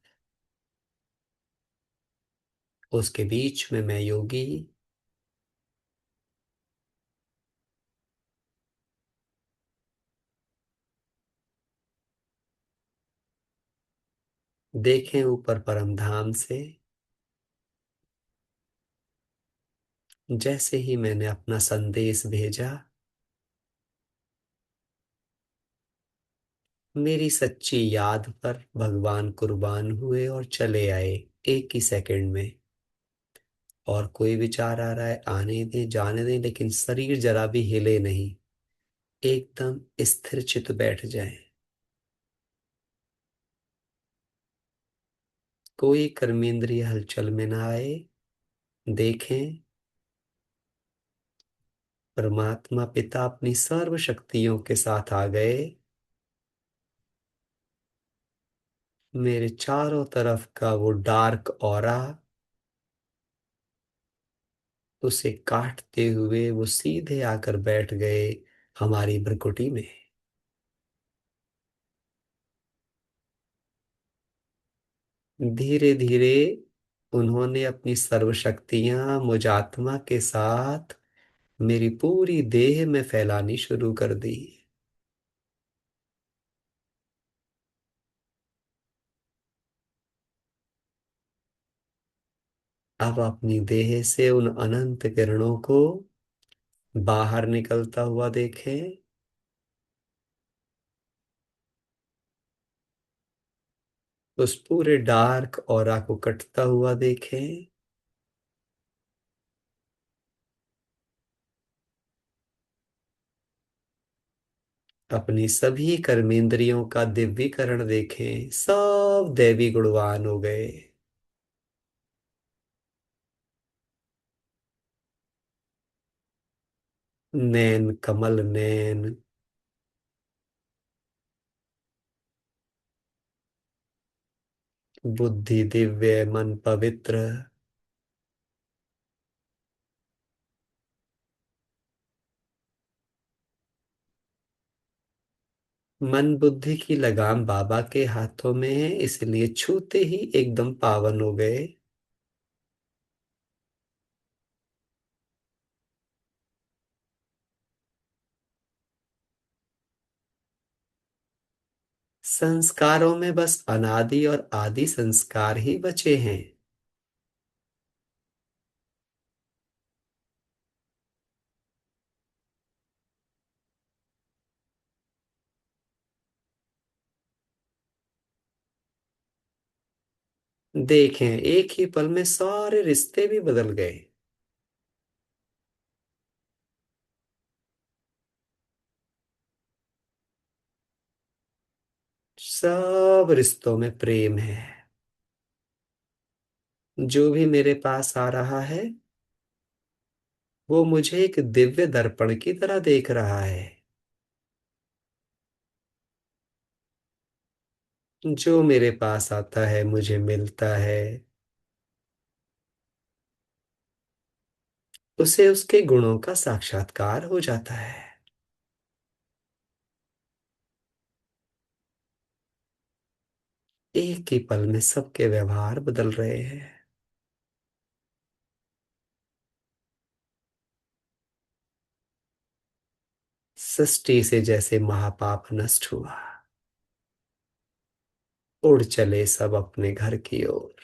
उसके बीच में मैं योगी। देखें ऊपर परम धाम से, जैसे ही मैंने अपना संदेश भेजा, मेरी सच्ची याद पर भगवान कुर्बान हुए और चले आए एक ही सेकंड में। और कोई विचार आ रहा है आने दें, जाने दें, लेकिन शरीर जरा भी हिले नहीं, एकदम स्थिर चित बैठ जाए। कोई कर्मेंद्रिय हलचल में ना आए। देखें परमात्मा पिता अपनी सर्व शक्तियों के साथ आ गए, मेरे चारों तरफ का वो डार्क ऑरा, उसे काटते हुए वो सीधे आकर बैठ गए हमारी भ्रुकुटी में। धीरे धीरे उन्होंने अपनी सर्व शक्तियां मुझ आत्मा के साथ मेरी पूरी देह में फैलानी शुरू कर दी। अब अपनी देह से उन अनंत किरणों को बाहर निकलता हुआ देखें। उस पूरे डार्क ऑरा को कटता हुआ देखें। अपनी सभी कर्मेंद्रियों का दिव्यीकरण देखें, सब दैवी गुणवान हो गए। नैन कमल नैन, बुद्धि दिव्य, मन पवित्र। मन बुद्धि की लगाम बाबा के हाथों में है, इसलिए छूते ही एकदम पावन हो गए। संस्कारों में बस अनादि और आदि संस्कार ही बचे हैं। देखें, एक ही पल में सारे रिश्ते भी बदल गए। सब रिश्तों में प्रेम है। जो भी मेरे पास आ रहा है वो मुझे एक दिव्य दर्पण की तरह देख रहा है। जो मेरे पास आता है मुझे मिलता है, उसे उसके गुणों का साक्षात्कार हो जाता है। एक ही पल में सबके व्यवहार बदल रहे हैं। सृष्टि से जैसे महापाप नष्ट हुआ, उड़ चले सब अपने घर की ओर।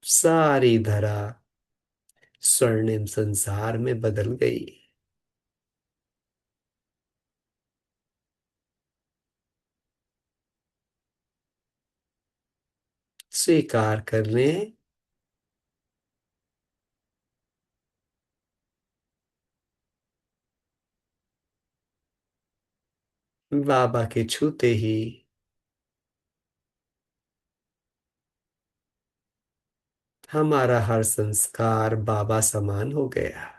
सारी धरा स्वर्णिम संसार में बदल गई। स्वीकार कर लें, बाबा के छूते ही हमारा हर संस्कार बाबा समान हो गया।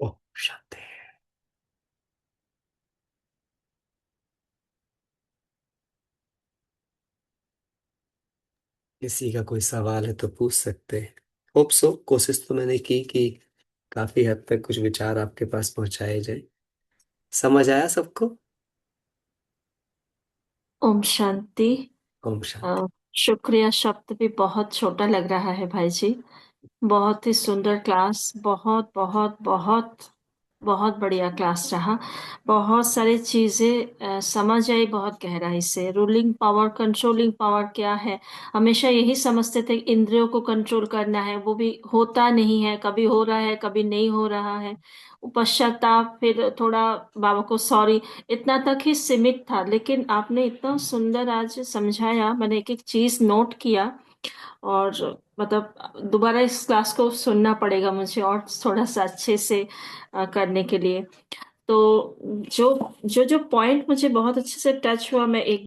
ओह शांति। किसी का कोई सवाल है तो पूछ सकते हैं। होप सो, कोशिश तो मैंने की कि काफी हद तक कुछ विचार आपके पास पहुंचाए जाए। समझ आया सबको? ओम शांति। ओम शांति। शुक्रिया शब्द भी बहुत छोटा लग रहा है भाई जी। बहुत ही सुंदर क्लास, बहुत बहुत बहुत बहुत बढ़िया क्लास रहा। बहुत सारी चीजें समझ आई बहुत गहराई से। रूलिंग पावर, कंट्रोलिंग पावर क्या है। हमेशा यही समझते थे कि इंद्रियों को कंट्रोल करना है, वो भी होता नहीं है, कभी हो रहा है कभी नहीं हो रहा है। पश्चाताप, फिर थोड़ा बाबा को सॉरी, इतना तक ही सीमित था। लेकिन आपने इतना सुंदर आज समझाया, मैंने एक एक चीज नोट किया। और मतलब दोबारा इस क्लास को सुनना पड़ेगा मुझे और थोड़ा सा अच्छे से करने के लिए। तो जो जो जो पॉइंट मुझे बहुत अच्छे से टच हुआ, मैं एक